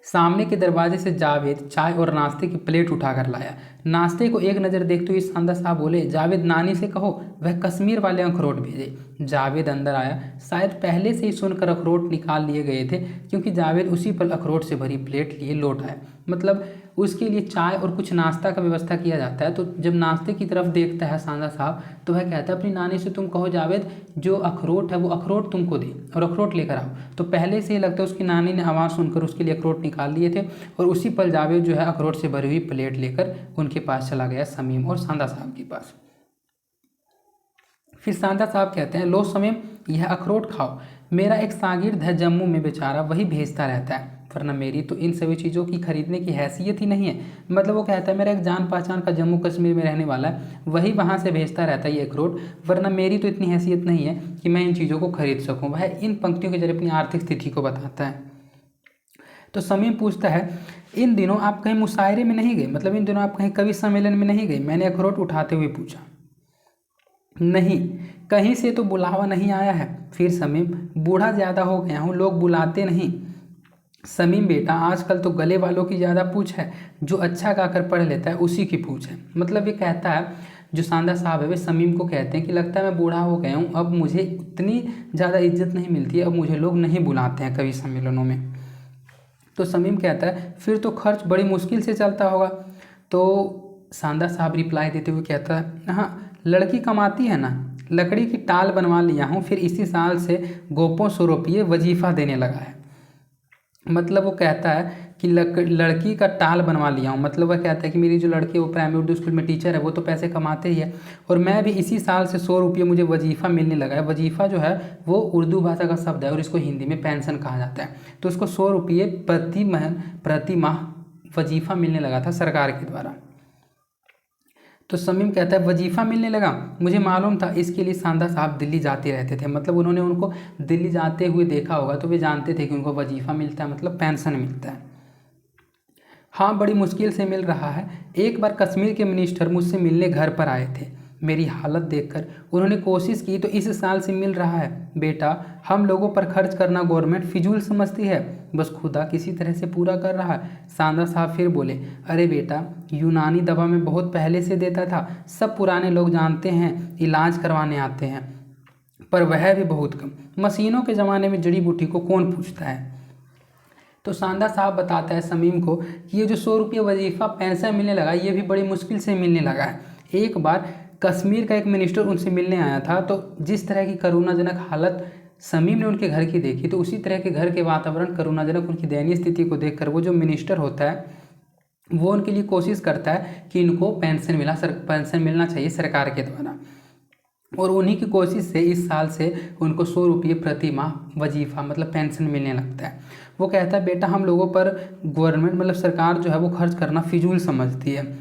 सामने के दरवाजे से जावेद चाय और नाश्ते की प्लेट उठाकर लाया। नाश्ते को एक नज़र देखते हुए सांदा साहब बोले, जावेद नानी से कहो वह कश्मीर वाले अखरोट भेजे। जावेद अंदर आया। शायद पहले से ही सुनकर अखरोट निकाल लिए गए थे, क्योंकि जावेद उसी पल अखरोट से भरी प्लेट लिए लौट आया। मतलब उसके लिए चाय और कुछ नाश्ता का व्यवस्था किया जाता है। तो जब नाश्ते की तरफ देखता है सांदा साहब तो वह कहता है, अपनी नानी से तुम कहो जावेद जो अखरोट है वो अखरोट तुमको दे और अखरोट लेकर आओ। तो पहले से ही लगता है उसकी नानी ने आवाज़ सुनकर उसके लिए अखरोट निकाल लिए थे और उसी पल जावेद जो है अखरोट से भरी हुई प्लेट लेकर उनके पास चला गया, समीम और सांदा साहब के पास। फिर सांदा साहब कहते हैं, लो समीम यह अखरोट खाओ। मेरा एक शागिर्द है जम्मू में, बेचारा वही भेजता रहता है, वरना मेरी तो इन सभी चीज़ों की खरीदने की हैसियत ही नहीं है। मतलब वो कहता है मेरा एक जान पहचान का जम्मू कश्मीर में रहने वाला है, वही वहाँ से भेजता रहता है ये अखरोट, वरना मेरी तो इतनी हैसियत नहीं है कि मैं इन चीज़ों को खरीद सकूँ। वह इन पंक्तियों के जरिए अपनी आर्थिक स्थिति को बताता है। तो समीम पूछता है, इन दिनों आप कहीं मुशायरे में नहीं गए? मतलब इन दिनों आप कहीं कवि सम्मेलन में नहीं गए? मैंने अखरोट उठाते हुए पूछा। नहीं, कहीं से तो बुलावा नहीं आया है। फिर समीम, बूढ़ा ज़्यादा हो गया हूँ, लोग बुलाते नहीं। समीम बेटा, आजकल तो गले वालों की ज़्यादा पूछ है, जो अच्छा गाकर पढ़ लेता है उसी की पूछ है। मतलब ये कहता है, जो सांदा साहब है वे समीम को कहते हैं कि लगता है मैं बूढ़ा हो गया हूँ, अब मुझे उतनी ज़्यादा इज्जत नहीं मिलती है, अब मुझे लोग नहीं बुलाते हैं कवि सम्मेलनों में। तो समीम कहता है, फिर तो खर्च बड़ी मुश्किल से चलता होगा। तो सांदा साहब रिप्लाई देते हुए कहता है, हाँ लड़की कमाती है ना, लकड़ी की टाल बनवा लिया हूँ, फिर इसी साल से गोपों 100 रुपये वजीफ़ा देने लगा है। मतलब वो कहता है कि लड़की का टाल बनवा लिया हूँ। मतलब वह कहता है कि मेरी जो लड़की है वो प्राइमरी उर्दू स्कूल में टीचर है, वो तो पैसे कमाते ही है, और मैं भी इसी साल से 100 रुपये मुझे वजीफ़ा मिलने लगा है। वजीफ़ा जो है वो उर्दू भाषा का शब्द है और इसको हिंदी में पेंशन कहा जाता है। तो उसको 100 रुपये प्रति माह वजीफ़ा मिलने लगा था सरकार के द्वारा। तो समीम कहता है, वजीफ़ा मिलने लगा, मुझे मालूम था, इसके लिए सांदा साहब दिल्ली जाते रहते थे। मतलब उन्होंने उनको दिल्ली जाते हुए देखा होगा, तो वे जानते थे कि उनको वजीफ़ा मिलता है, मतलब पेंशन मिलता है। हाँ बड़ी मुश्किल से मिल रहा है। एक बार कश्मीर के मिनिस्टर मुझसे मिलने घर पर आए थे। मेरी हालत देखकर उन्होंने कोशिश की तो इस साल से मिल रहा है। बेटा, हम लोगों पर खर्च करना गवर्नमेंट फिजूल समझती है, बस खुदा किसी तरह से पूरा कर रहा है। सांदा साहब फिर बोले, अरे बेटा, यूनानी दवा में बहुत पहले से देता था, सब पुराने लोग जानते हैं, इलाज करवाने आते हैं, पर वह भी बहुत कम। मशीनों के ज़माने में जड़ी बूटी को कौन पूछता है। तो सांदा साहब बताता है समीम को कि ये जो 100 रुपये वजीफ़ा पेंशन मिलने लगा, ये भी बड़ी मुश्किल से मिलने लगा है। एक बार कश्मीर का एक मिनिस्टर उनसे मिलने आया था, तो जिस तरह की करुणाजनक हालत समीम ने उनके घर की देखी, तो उसी तरह के घर के वातावरण, करुणाजनक उनकी दयनीय स्थिति को देखकर वो जो मिनिस्टर होता है वो उनके लिए कोशिश करता है कि इनको पेंशन मिलना चाहिए सरकार के द्वारा। और उन्हीं की कोशिश से इस साल से उनको 100 रुपये प्रति माह वजीफ़ा मतलब पेंशन मिलने लगता है। वो कहता है, बेटा, हम लोगों पर गवर्नमेंट मतलब सरकार जो है वो खर्च करना फिजूल समझती है,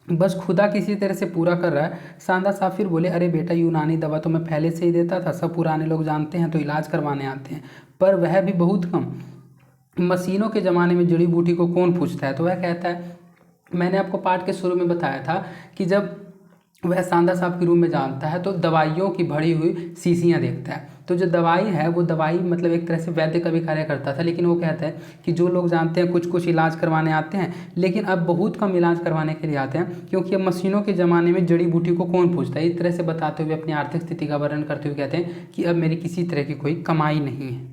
बस खुदा किसी तरह से पूरा कर रहा है। सांदा साहब फिर बोले, अरे बेटा, यूनानी दवा तो मैं पहले से ही देता था, सब पुराने लोग जानते हैं, तो इलाज करवाने आते हैं, पर वह भी बहुत कम। मशीनों के ज़माने में जड़ी बूटी को कौन पूछता है। तो वह कहता है, मैंने आपको पाठ के शुरू में बताया था कि जब वह सांदा साहब के रूम में जाता है तो दवाइयों की भरी हुई शीशियाँ देखता है। तो जो दवाई है वो दवाई मतलब एक तरह से वैद्य का भी कार्य करता था, लेकिन वो कहता है कि जो लोग जानते हैं कुछ कुछ इलाज करवाने आते हैं, लेकिन अब बहुत कम इलाज करवाने के लिए आते हैं, क्योंकि अब मशीनों के ज़माने में जड़ी बूटी को कौन पूछता है। इस तरह से बताते हुए अपनी आर्थिक स्थिति का वर्णन करते हुए कहते हैं कि अब मेरी किसी तरह की कोई कमाई नहीं है।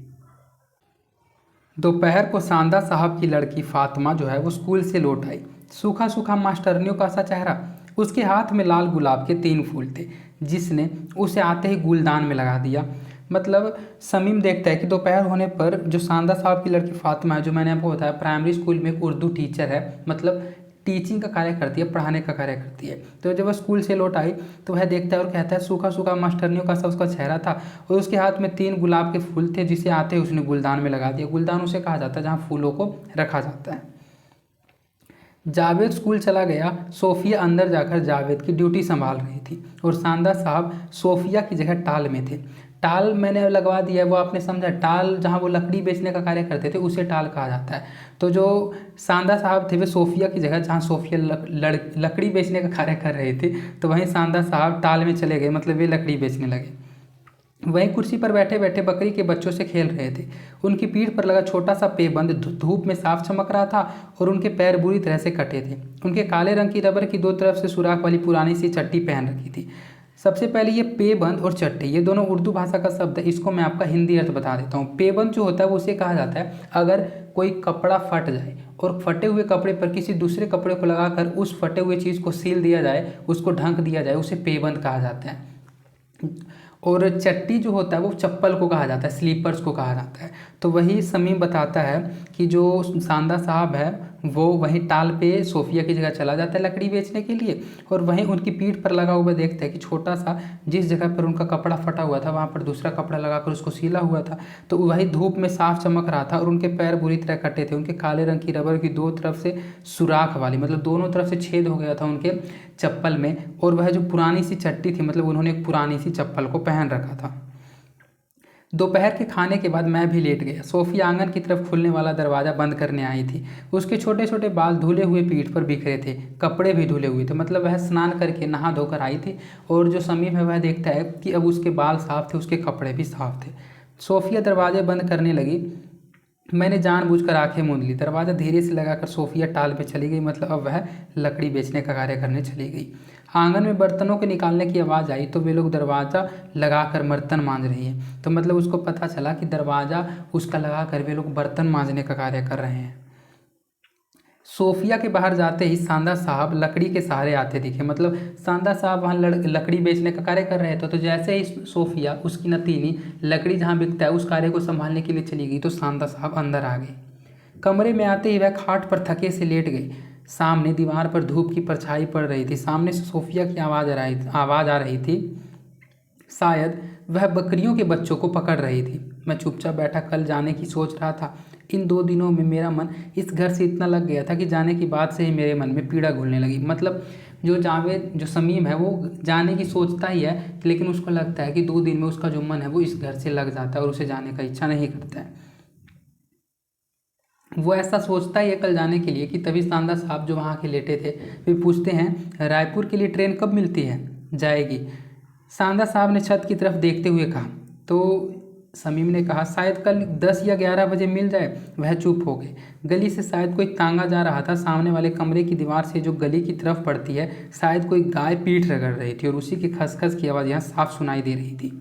दोपहर को सांदा साहब की लड़की फातिमा जो है वो स्कूल से लौट आई। सूखा सूखा मास्टरनियों का सा चेहरा, उसके हाथ में लाल गुलाब के 3 फूल थे, जिसने उसे आते ही गुलदान में लगा दिया। मतलब समीम देखता है कि दोपहर होने पर जो सांदा साहब की लड़की फातिमा है, जो मैंने आपको बताया प्राइमरी स्कूल में एक उर्दू टीचर है, मतलब टीचिंग का कार्य करती है, पढ़ाने का कार्य करती है। तो जब वह स्कूल से लौट आई तो वह देखता है और कहता है सूखा सूखा मास्टरनियों का सा उसका चेहरा था और उसके हाथ में 3 गुलाब के फूल थे, जिसे आते ही उसने गुलदान में लगा दिया। गुलदान उसे कहा जाता है जहाँ फूलों को रखा जाता है। जावेद स्कूल चला गया। सोफिया अंदर जाकर जावेद की ड्यूटी संभाल रही थी और सांदा साहब सोफिया की जगह टाल में थे। टाल मैंने लगवा दिया है, वो आपने समझा। टाल जहाँ वो लकड़ी बेचने का कार्य करते थे उसे टाल कहा जाता है। तो जो सांदा साहब थे वे सोफिया की जगह, जहाँ सोफिया लकड़ी बेचने का कार्य कर रहे थे, तो वहीं सांदा साहब टाल में चले गए, मतलब वे लकड़ी बेचने लगे। वहीं कुर्सी पर बैठे बैठे बकरी के बच्चों से खेल रहे थे। उनकी पीठ पर लगा छोटा सा पेबंद धूप में साफ चमक रहा था और उनके पैर बुरी तरह से कटे थे। उनके काले रंग की रबर की 2 तरफ से सुराख वाली पुरानी सी चट्टी पहन रखी थी। सबसे पहले ये पेबंद और चट्टी, ये दोनों उर्दू भाषा का शब्द है। इसको मैं आपका हिंदी अर्थ बता देता हूँ। पेबंद जो होता है वो उसे कहा जाता है अगर कोई कपड़ा फट जाए और फटे हुए कपड़े पर किसी दूसरे कपड़े को लगाकर उस फटे हुए चीज़ को सील दिया जाए, उसको ढक दिया जाए, उसे पेबंद कहा जाता है। और चट्टी जो होता है वो चप्पल को कहा जाता है, स्लीपर्स को कहा जाता है। तो वही समीम बताता है कि जो सांदा साहब है वो वहीं टाल पे सोफिया की जगह चला जाता है लकड़ी बेचने के लिए, और वहीं उनकी पीठ पर लगा हुआ देखता है कि छोटा सा जिस जगह पर उनका कपड़ा फटा हुआ था वहाँ पर दूसरा कपड़ा लगाकर उसको सीला हुआ था। तो वही धूप में साफ चमक रहा था और उनके पैर बुरी तरह कटे थे। उनके काले रंग की रबर की 2 तरफ से सुराख वाली, मतलब दोनों तरफ से छेद हो गया था उनके चप्पल में, और वह जो पुरानी सी चट्टी थी, मतलब उन्होंने एक पुरानी सी चप्पल को पहन रखा था। दोपहर के खाने के बाद मैं भी लेट गया। सोफिया आंगन की तरफ खुलने वाला दरवाज़ा बंद करने आई थी। उसके छोटे छोटे बाल धुले हुए पीठ पर बिखरे थे, कपड़े भी धुले हुए थे, मतलब वह स्नान करके नहा धोकर आई थी। और जो समीम है वह देखता है कि अब उसके बाल साफ थे, उसके कपड़े भी साफ थे। सोफिया दरवाजे बंद करने लगी। मैंने जानबूझकर आंखें मूंद ली। दरवाज़ा धीरे से लगाकर सोफिया टाल पे चली गई, मतलब अब वह लकड़ी बेचने का कार्य करने चली गई। आंगन में बर्तनों के निकालने की आवाज़ आई तो वे लोग दरवाज़ा लगाकर बर्तन मांज रही हैं। तो मतलब उसको पता चला कि दरवाज़ा उसका लगाकर वे लोग बर्तन मांजने का कार्य कर रहे हैं। सोफिया के बाहर जाते ही सांदा साहब लकड़ी के सहारे आते दिखे, मतलब सांदा साहब वहाँ लकड़ी बेचने का कार्य कर रहे थे। तो जैसे ही सोफिया, उसकी नतीनी, लकड़ी जहाँ बिकता है उस कार्य को संभालने के लिए चली गई तो सांदा साहब अंदर आ गए। कमरे में आते ही वह खाट पर थके से लेट गए। सामने दीवार पर धूप की परछाई पड़ रही थी। सामने से सोफिया की आवाज़ आ रही थी। शायद वह बकरियों के बच्चों को पकड़ रही थी। मैं चुपचाप बैठा कल जाने की सोच रहा था। इन 2 दिनों में मेरा मन इस घर से इतना लग गया था कि जाने की बात से ही मेरे मन में पीड़ा घुलने लगी। मतलब जो समीम है वो जाने की सोचता ही है, लेकिन उसको लगता है कि 2 दिन में उसका जो मन है वो इस घर से लग जाता है और उसे जाने का इच्छा नहीं करता है। वो ऐसा सोचता ही है कल जाने के लिए कि तभी सांदा साहब जो वहाँ के लेटे थे वे पूछते हैं रायपुर के लिए ट्रेन कब मिलती है? जाएगी। सांदा साहब ने छत की तरफ देखते हुए कहा। तो समीम ने कहा शायद कल 10 या 11 बजे मिल जाए। वह चुप हो गए। गली से शायद कोई तांगा जा रहा था। सामने वाले कमरे की दीवार से जो गली की तरफ पड़ती है शायद कोई गाय पीठ रगड़ रही थी और उसी की खसखस की आवाज़ यहाँ साफ सुनाई दे रही थी।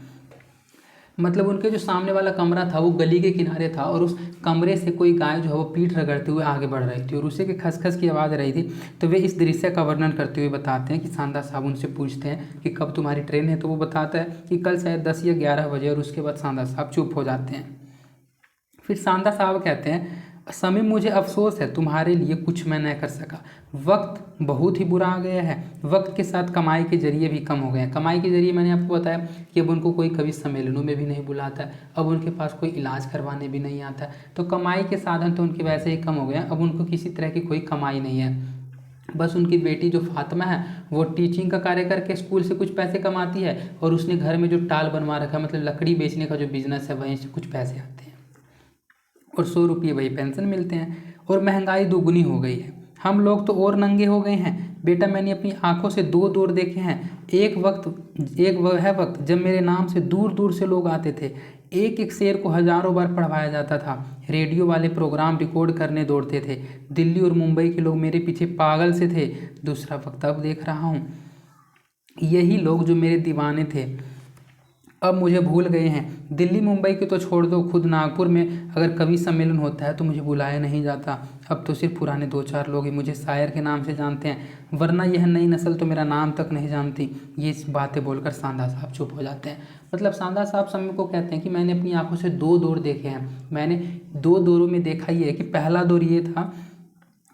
मतलब उनके जो सामने वाला कमरा था वो गली के किनारे था और उस कमरे से कोई गाय जो है वो पीठ रगड़ते हुए आगे बढ़ रही थी और उसी के खसखस की आवाज़ आ रही थी। तो वे इस दृश्य का वर्णन करते हुए बताते हैं कि सांदा साहब उनसे पूछते हैं कि कब तुम्हारी ट्रेन है, तो वो बताता है कि कल शायद 10 या 11 बजे, और उसके बाद सांदा साहब चुप हो जाते हैं। फिर सांदा साहब कहते हैं समीम मुझे अफसोस है, तुम्हारे लिए कुछ मैं न कर सका। वक्त बहुत ही बुरा आ गया है। वक्त के साथ कमाई के जरिए भी कम हो गए हैं। कमाई के जरिए मैंने आपको बताया कि अब उनको कोई कवि सम्मेलनों में भी नहीं बुलाता है, अब उनके पास कोई इलाज करवाने भी नहीं आता है। तो कमाई के साधन तो उनके वैसे ही कम हो गए हैं। अब उनको किसी तरह की कोई कमाई नहीं है। बस उनकी बेटी जो फातिमा है वो टीचिंग का कार्य करके स्कूल से कुछ पैसे कमाती है और उसने घर में जो टाल बनवा रखा है, मतलब लकड़ी बेचने का जो बिजनेस है, वहीं से कुछ पैसे आते हैं और 100 रुपये वही पेंशन मिलते हैं। और महंगाई दोगुनी हो गई है। हम लोग तो और नंगे हो गए हैं। बेटा मैंने अपनी आंखों से 2 दौर देखे हैं। एक वह वक्त जब मेरे नाम से दूर दूर से लोग आते थे। एक एक शेर को हजारों बार पढ़वाया जाता था। रेडियो वाले प्रोग्राम रिकॉर्ड करने दौड़ते थे। दिल्ली और मुंबई के लोग मेरे पीछे पागल से थे। दूसरा वक्त अब देख रहा हूँ, यही लोग जो मेरे दीवाने थे अब मुझे भूल गए हैं। दिल्ली मुंबई के तो छोड़ दो, खुद नागपुर में अगर कवि सम्मेलन होता है तो मुझे बुलाया नहीं जाता। अब तो सिर्फ पुराने 2-4 लोग ही मुझे शायर के नाम से जानते हैं, वरना यह नई नस्ल तो मेरा नाम तक नहीं जानती। ये बातें बोलकर सांदा साहब चुप हो जाते हैं। मतलब सांदा साहब समय को कहते हैं कि मैंने अपनी आंखों से 2 दौर देखे हैं। मैंने 2 दौरों में देखा ये है कि पहला दौर ये था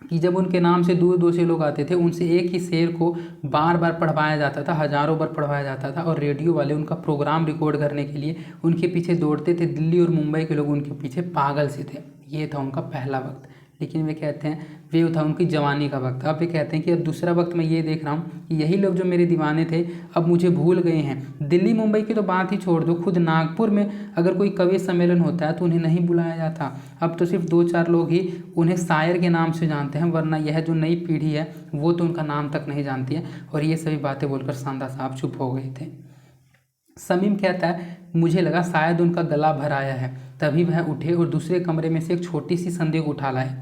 कि जब उनके नाम से दूर दूर से लोग आते थे, उनसे एक ही शेर को बार बार पढ़वाया जाता था, हज़ारों बार पढ़वाया जाता था, और रेडियो वाले उनका प्रोग्राम रिकॉर्ड करने के लिए उनके पीछे दौड़ते थे। दिल्ली और मुंबई के लोग उनके पीछे पागल से थे। ये था उनका पहला वक्त। लेकिन वे कहते हैं वे था उनकी जवानी का वक्त। अब वे कहते हैं कि अब दूसरा वक्त मैं ये देख रहा हूँ कि यही लोग जो मेरे दीवाने थे अब मुझे भूल गए हैं। दिल्ली मुंबई की तो बात ही छोड़ दो, खुद नागपुर में अगर कोई कवि सम्मेलन होता है तो उन्हें नहीं बुलाया जाता। अब तो सिर्फ 2-4 लोग ही उन्हें शायर के नाम से जानते हैं, वरना यह जो नई पीढ़ी है वो तो उनका नाम तक नहीं जानती है। और ये सभी बातें बोलकर सांदा साहब चुप हो गए थे। समीम कहता है मुझे लगा शायद उनका गला भर आया है, तभी वह उठे और दूसरे कमरे में से एक छोटी सी संदेश उठा लाए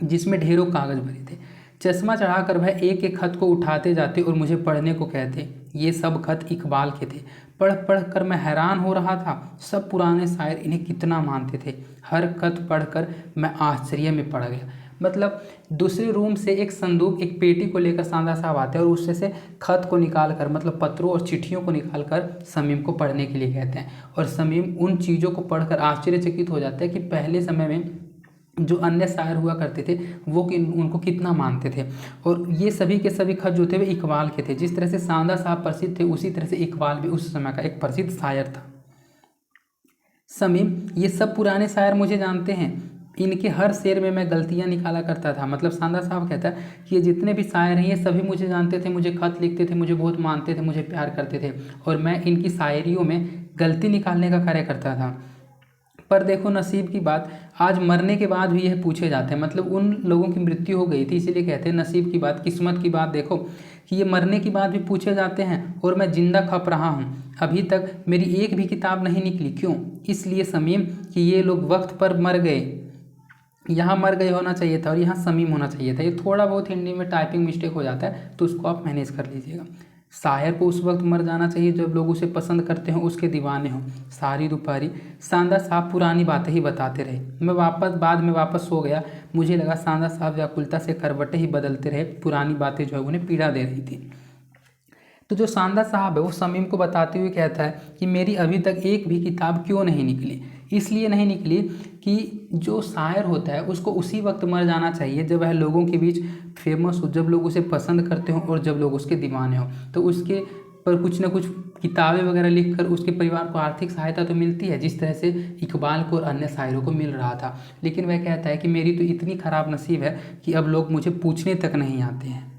जिसमें ढेरों कागज भरे थे। चश्मा चढ़ाकर वह एक एक खत को उठाते जाते और मुझे पढ़ने को कहते। ये सब खत इकबाल के थे। पढ़ पढ़ कर मैं हैरान हो रहा था, सब पुराने शायर इन्हें कितना मानते थे। हर खत पढ़कर मैं आश्चर्य में पड़ गया। मतलब दूसरे रूम से एक संदूक, एक पेटी को लेकर सांदा साहब आते हैं और उससे से खत को निकाल कर, मतलब पत्रों और चिट्ठियों को निकाल कर समीम को पढ़ने के लिए कहते हैं। और समीम उन चीज़ों को पढ़कर आश्चर्यचकित हो जाता है कि पहले समय में जो अन्य शायर हुआ करते थे वो कि उनको कितना मानते थे। और ये सभी के सभी खत जो थे वे इकबाल के थे। जिस तरह से सांदा साहब प्रसिद्ध थे उसी तरह से इकबाल भी उस समय का एक प्रसिद्ध शायर था। समीम ये सब पुराने शायर मुझे जानते हैं, इनके हर शेर में मैं गलतियां निकाला करता था। मतलब सांदा साहब कहता है कि ये जितने भी शायर हैं ये सभी मुझे जानते थे, मुझे खत लिखते थे, मुझे बहुत मानते थे, मुझे प्यार करते थे, और मैं इनकी शायरियों में गलती निकालने का कार्य करता था। पर देखो नसीब की बात, आज मरने के बाद भी यह पूछे जाते हैं। मतलब उन लोगों की मृत्यु हो गई थी, इसीलिए कहते हैं नसीब की बात, किस्मत की बात देखो कि ये मरने के बाद भी पूछे जाते हैं और मैं जिंदा खप रहा हूँ। अभी तक मेरी एक भी किताब नहीं निकली। क्यों? इसलिए समीम कि ये लोग वक्त पर मर गए। यहाँ मर गए होना चाहिए था और यहाँ समीम होना चाहिए था। ये थोड़ा बहुत हिंदी में टाइपिंग मिस्टेक हो जाता है तो उसको आप मैनेज कर लीजिएगा। शायर को उस वक्त मर जाना चाहिए जब लोग उसे पसंद करते हों, उसके दीवाने हों। सारी दोपहरी सांदा साहब पुरानी बातें ही बताते रहे। मैं बाद में वापस सो गया। मुझे लगा सांदा साहब व्याकुलता से करवटें ही बदलते रहे, पुरानी बातें जो है उन्हें पीड़ा दे रही थी। तो जो सांदा साहब है वो समीम को बताते हुए कहता है कि मेरी अभी तक एक भी किताब क्यों नहीं निकली। इसलिए नहीं निकली कि जो शायर होता है उसको उसी वक्त मर जाना चाहिए जब वह लोगों के बीच फेमस हो, जब लोग उसे पसंद करते हों और जब लोग उसके दीवाने हों। तो उसके पर कुछ ना कुछ किताबें वगैरह लिखकर उसके परिवार को आर्थिक सहायता तो मिलती है, जिस तरह से इकबाल को और अन्य शायरों को मिल रहा था। लेकिन वह कहता है कि मेरी तो इतनी ख़राब नसीब है कि अब लोग मुझे पूछने तक नहीं आते हैं,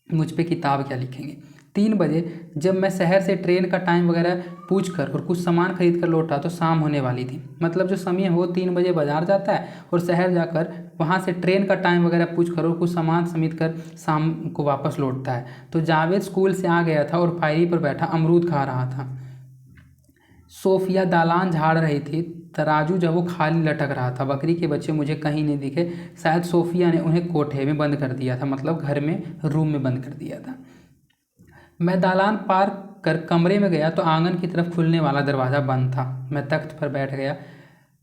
मुझ पे किताब क्या लिखेंगे। 3 बजे जब मैं शहर से ट्रेन का टाइम वगैरह पूछ कर और कुछ सामान खरीद कर लौटा तो शाम होने वाली थी। मतलब जो समय है वो 3 बजे बाजार जाता है और शहर जाकर वहाँ से ट्रेन का टाइम वगैरह पूछ कर और कुछ सामान समेट कर शाम को वापस लौटता है। तो जावेद स्कूल से आ गया था और पायरी पर बैठा अमरूद खा रहा था। सोफिया दालान झाड़ रही थी। तराजू जब वो खाली लटक रहा था। बकरी के बच्चे मुझे कहीं नहीं दिखे। शायद सोफिया ने उन्हें कोठे में बंद कर दिया था, मतलब घर में रूम में बंद कर दिया था। मैं दालान पार कर कमरे में गया तो आंगन की तरफ खुलने वाला दरवाज़ा बंद था। मैं तख्त पर बैठ गया।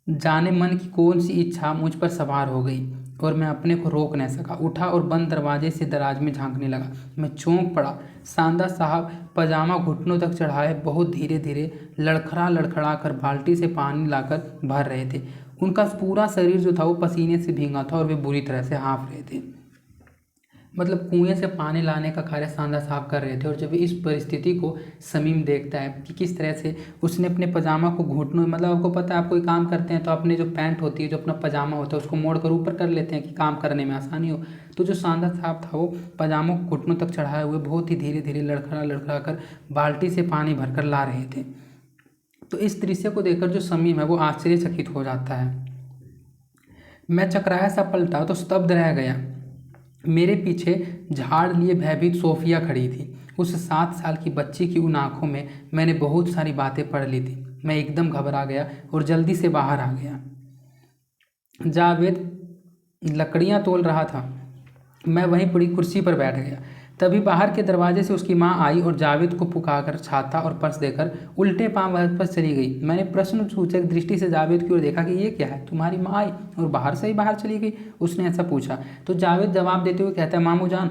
जाने मन की कौन सी इच्छा मुझ पर सवार हो गई और मैं अपने को रोक नहीं सका। उठा और बंद दरवाजे से दराज में झांकने लगा। मैं चौंक पड़ा। सांदा साहब पजामा घुटनों तक चढ़ाए बहुत धीरे धीरे लड़खड़ा कर बाल्टी से पानी लाकर भर रहे थे। उनका पूरा शरीर जो था वो पसीने से भींगा था और वे बुरी तरह से हाँफ रहे थे। मतलब कुएं से पानी लाने का कार्य सांदा साहब कर रहे थे। और जब इस परिस्थिति को समीम देखता है कि किस तरह से उसने अपने पजामा को घुटनों, मतलब आपको पता है आप कोई काम करते हैं तो अपने जो पैंट होती है, जो अपना पजामा होता है, उसको मोड़ कर ऊपर कर लेते हैं कि काम करने में आसानी हो। तो जो सांदा साहब था वो पजामा को घुटनों तक चढ़ाए हुए बहुत ही धीरे धीरे लड़खड़ा कर बाल्टी से पानी भरकर ला रहे थे। तो इस दृश्य को देखकर जो समीम है वो आश्चर्यचकित हो जाता है। मैं चकराया सा पलटा तो स्तब्ध रह गया। मेरे पीछे झाड़ लिए भयभीत सोफिया खड़ी थी। उस 7 साल की बच्ची की उन आंखों में मैंने बहुत सारी बातें पढ़ ली थी। मैं एकदम घबरा गया और जल्दी से बाहर आ गया। जावेद लकड़ियां तोल रहा था। मैं वहीं पड़ी कुर्सी पर बैठ गया। तभी बाहर के दरवाजे से उसकी माँ आई और जावेद को पुकारकर छाता और पर्स देकर उल्टे पांव वह पर चली गई। मैंने प्रश्न सूचक दृष्टि से जावेद की ओर देखा कि ये क्या है, तुम्हारी माँ आई और बाहर से ही बाहर चली गई, उसने ऐसा पूछा। तो जावेद जवाब देते हुए कहता है, मामू जान,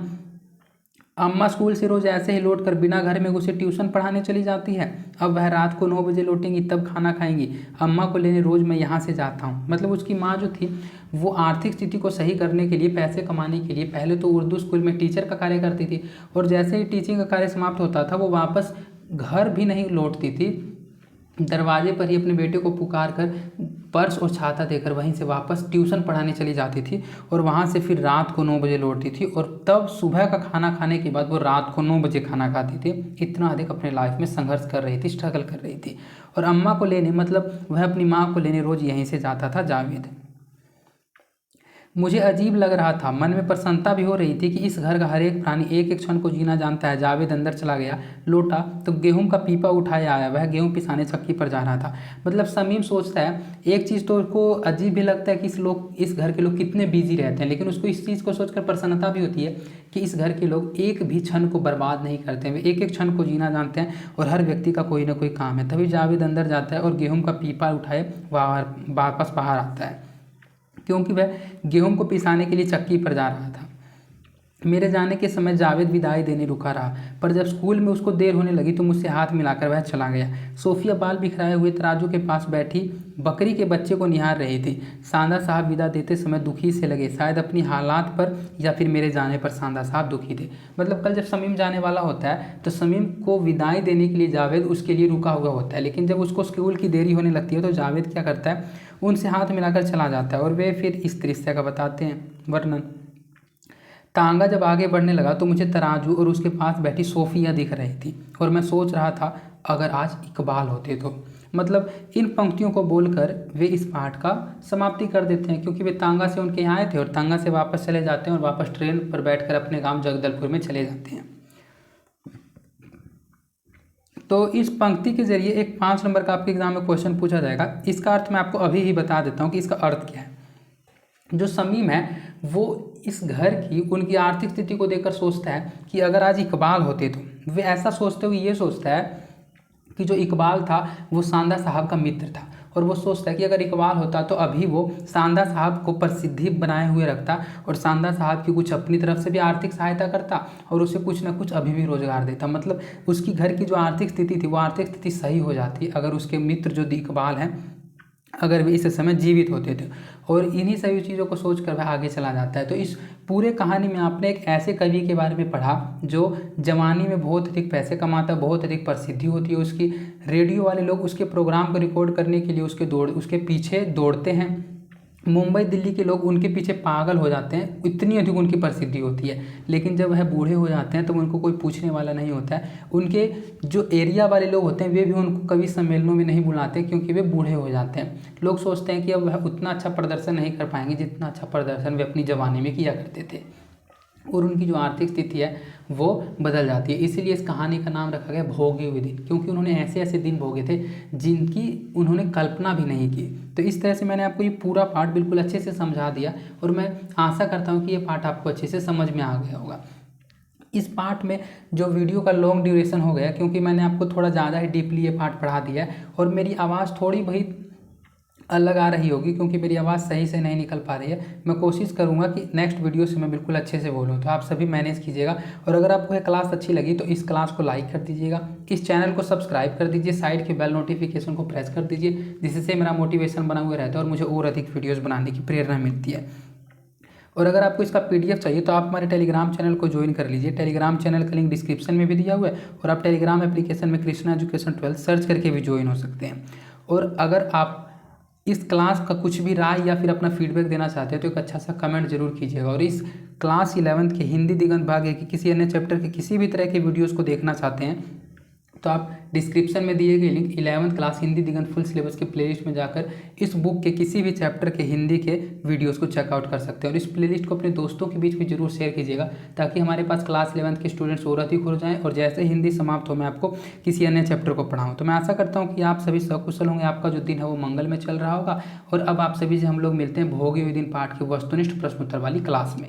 अम्मा स्कूल से रोज ऐसे ही लौट कर बिना घर में घुसे ट्यूशन पढ़ाने चली जाती है। अब वह रात को 9 बजे लौटेंगी तब खाना खाएंगी। अम्मा को लेने रोज मैं यहाँ से जाता हूँ। मतलब उसकी माँ जो थी वो आर्थिक स्थिति को सही करने के लिए, पैसे कमाने के लिए पहले तो उर्दू स्कूल में टीचर का कार्य करती थी और जैसे ही टीचिंग का कार्य समाप्त होता था वो वापस घर भी नहीं लौटती थी, दरवाजे पर ही अपने बेटे को पुकार कर पर्स और छाता देकर वहीं से वापस ट्यूशन पढ़ाने चली जाती थी और वहाँ से फिर रात को 9 बजे लौटती थी और तब सुबह का खाना खाने के बाद वो रात को 9 बजे खाना खाती थी। इतना अधिक अपने लाइफ में संघर्ष कर रही थी, स्ट्रगल कर रही थी। और अम्मा को लेने, मतलब वह अपनी माँ को लेने रोज़ यहीं से जाता था जावेद। मुझे अजीब लग रहा था, मन में प्रसन्नता भी हो रही थी कि इस घर का हर एक प्राणी एक एक क्षण को जीना जानता है। जावेद अंदर चला गया, लौटा तो गेहूं का पीपा उठाया आया, वह गेहूं पिसाने चक्की पर जा रहा था। मतलब समीम सोचता है, एक चीज़ तो उसको अजीब भी लगता है कि इस घर के लोग कितने बिजी रहते हैं, लेकिन उसको इस चीज़ को सोचकर प्रसन्नता भी होती है कि इस घर के लोग एक भी क्षण को बर्बाद नहीं करते हैं, वे एक एक क्षण को जीना जानते हैं और हर व्यक्ति का कोई ना कोई काम है। तभी जावेद अंदर जाता है और गेहूँ का पीपा उठाए वापस बाहर आता है, क्योंकि वह गेहूं को पिसाने के लिए चक्की पर जा रहा था। मेरे जाने के समय जावेद विदाई देने रुका रहा, पर जब स्कूल में उसको देर होने लगी तो मुझसे हाथ मिलाकर वह चला गया। सोफिया बाल बिखराए हुए तराजू के पास बैठी बकरी के बच्चे को निहार रही थी। सांदा साहब विदा देते समय दुखी से लगे, शायद अपनी हालात पर या फिर मेरे जाने पर सांदा साहब दुखी थे। मतलब कल जब समीम जाने वाला होता है तो समीम को विदाई देने के लिए जावेद उसके लिए रुका हुआ होता है, लेकिन जब उसको स्कूल की देरी होने लगती है तो जावेद क्या करता है, उनसे हाथ मिलाकर चला जाता है और वे फिर इस दृश्य का बताते हैं वर्णन। तांगा जब आगे बढ़ने लगा तो मुझे तराजू और उसके पास बैठी सोफिया दिख रही थी और मैं सोच रहा था, अगर आज इकबाल होते तो। मतलब इन पंक्तियों को बोलकर वे इस पाठ का समाप्ति कर देते हैं, क्योंकि वे तांगा से उनके यहाँ आए थे और तांगा से वापस चले जाते हैं और वापस ट्रेन पर बैठकर अपने गांव जगदलपुर में चले जाते हैं। तो इस पंक्ति के जरिए एक 5 नंबर का आपके एग्जाम में क्वेश्चन पूछा जाएगा। इसका अर्थ मैं आपको अभी ही बता देता हूँ कि इसका अर्थ क्या है। जो समीम है वो इस घर की, उनकी आर्थिक स्थिति को देखकर सोचता है कि अगर आज इकबाल होते तो। वे ऐसा सोचते हुए ये सोचता है कि जो इकबाल था वो सांदा साहब का मित्र था और वो सोचता है कि अगर इकबाल होता तो अभी वो सांदा साहब को प्रसिद्धि बनाए हुए रखता और सांदा साहब की कुछ अपनी तरफ से भी आर्थिक सहायता करता और उसे कुछ ना कुछ अभी भी रोजगार देता। मतलब उसकी घर की जो आर्थिक स्थिति थी वो आर्थिक स्थिति सही हो जाती अगर उसके मित्र जो इकबाल हैं अगर वे इस समय जीवित होते थे। और इन्हीं सभी चीज़ों को सोचकर वह आगे चला जाता है। तो इस पूरे कहानी में आपने एक ऐसे कवि के बारे में पढ़ा जो जवानी में बहुत अधिक पैसे कमाता है, बहुत अधिक प्रसिद्धि होती है उसकी, रेडियो वाले लोग उसके प्रोग्राम को रिकॉर्ड करने के लिए उसके पीछे दौड़ते हैं, मुंबई दिल्ली के लोग उनके पीछे पागल हो जाते हैं, इतनी अधिक उनकी प्रसिद्धि होती है। लेकिन जब वह बूढ़े हो जाते हैं तो उनको कोई पूछने वाला नहीं होता है। उनके जो एरिया वाले लोग होते हैं वे भी उनको कभी सम्मेलनों में नहीं बुलाते क्योंकि वे बूढ़े हो जाते हैं। लोग सोचते हैं कि अब वह उतना अच्छा प्रदर्शन नहीं कर पाएंगे जितना अच्छा प्रदर्शन वे अपनी जवानी में किया करते थे और उनकी जो आर्थिक स्थिति है वो बदल जाती है। इसीलिए इस कहानी का नाम रखा गया भोगे हुए दिन, क्योंकि उन्होंने ऐसे ऐसे दिन भोगे थे जिनकी उन्होंने कल्पना भी नहीं की। तो इस तरह से मैंने आपको ये पूरा पाठ बिल्कुल अच्छे से समझा दिया और मैं आशा करता हूँ कि ये पाठ आपको अच्छे से समझ में आ गया होगा। इस पाठ में जो वीडियो का लॉन्ग ड्यूरेशन हो गया क्योंकि मैंने आपको थोड़ा ज़्यादा ही डीपली ये पाठ पढ़ा दिया है और मेरी आवाज़ थोड़ी बहुत अलग आ रही होगी क्योंकि मेरी आवाज़ सही से नहीं निकल पा रही है। मैं कोशिश करूंगा कि नेक्स्ट वीडियो से मैं बिल्कुल अच्छे से बोलूं, तो आप सभी मैनेज कीजिएगा। और अगर आपको यह क्लास अच्छी लगी तो इस क्लास को लाइक कर दीजिएगा, इस चैनल को सब्सक्राइब कर दीजिए, साइड के बेल नोटिफिकेशन को प्रेस कर दीजिए, जिससे मेरा मोटिवेशन बना हुआ रहता है और मुझे और अधिक वीडियोज़ बनाने की प्रेरणा मिलती है। और अगर आपको इसका PDF चाहिए तो आप हमारे टेलीग्राम चैनल को ज्वाइन कर लीजिए। टेलीग्राम चैनल का लिंक डिस्क्रिप्शन में भी दिया हुआ है और आप टेलीग्राम एप्लीकेशन में कृष्णा एजुकेशन 12 सर्च करके भी ज्वाइन हो सकते हैं। और अगर आप इस क्लास का कुछ भी राय या फिर अपना फीडबैक देना चाहते हैं तो एक अच्छा सा कमेंट जरूर कीजिएगा। और इस क्लास 11th के हिंदी दिगंत भाग के किसी अन्य चैप्टर के किसी भी तरह के वीडियोस को देखना चाहते हैं तो आप डिस्क्रिप्शन में दिए गए लिंक 11th क्लास हिंदी दिगंत फुल सिलेबस के प्लेलिस्ट में जाकर इस बुक के किसी भी चैप्टर के हिंदी के वीडियोस को चेकआउट कर सकते हैं। और इस प्लेलिस्ट को अपने दोस्तों के बीच में जरूर शेयर कीजिएगा ताकि हमारे पास क्लास 11th के स्टूडेंट्स और अधिक हो जाएँ और जैसे हिंदी समाप्त हो मैं आपको किसी अन्य चैप्टर को पढ़ाऊँ। तो मैं आशा करता हूँ कि आप सभी सकुशल होंगे, आपका जो दिन है वो मंगल में चल रहा होगा। और अब आप सभी से हम लोग मिलते हैं भोगे हुए दिन पाठ के वस्तुनिष्ठ प्रश्नोत्तर वाली क्लास में।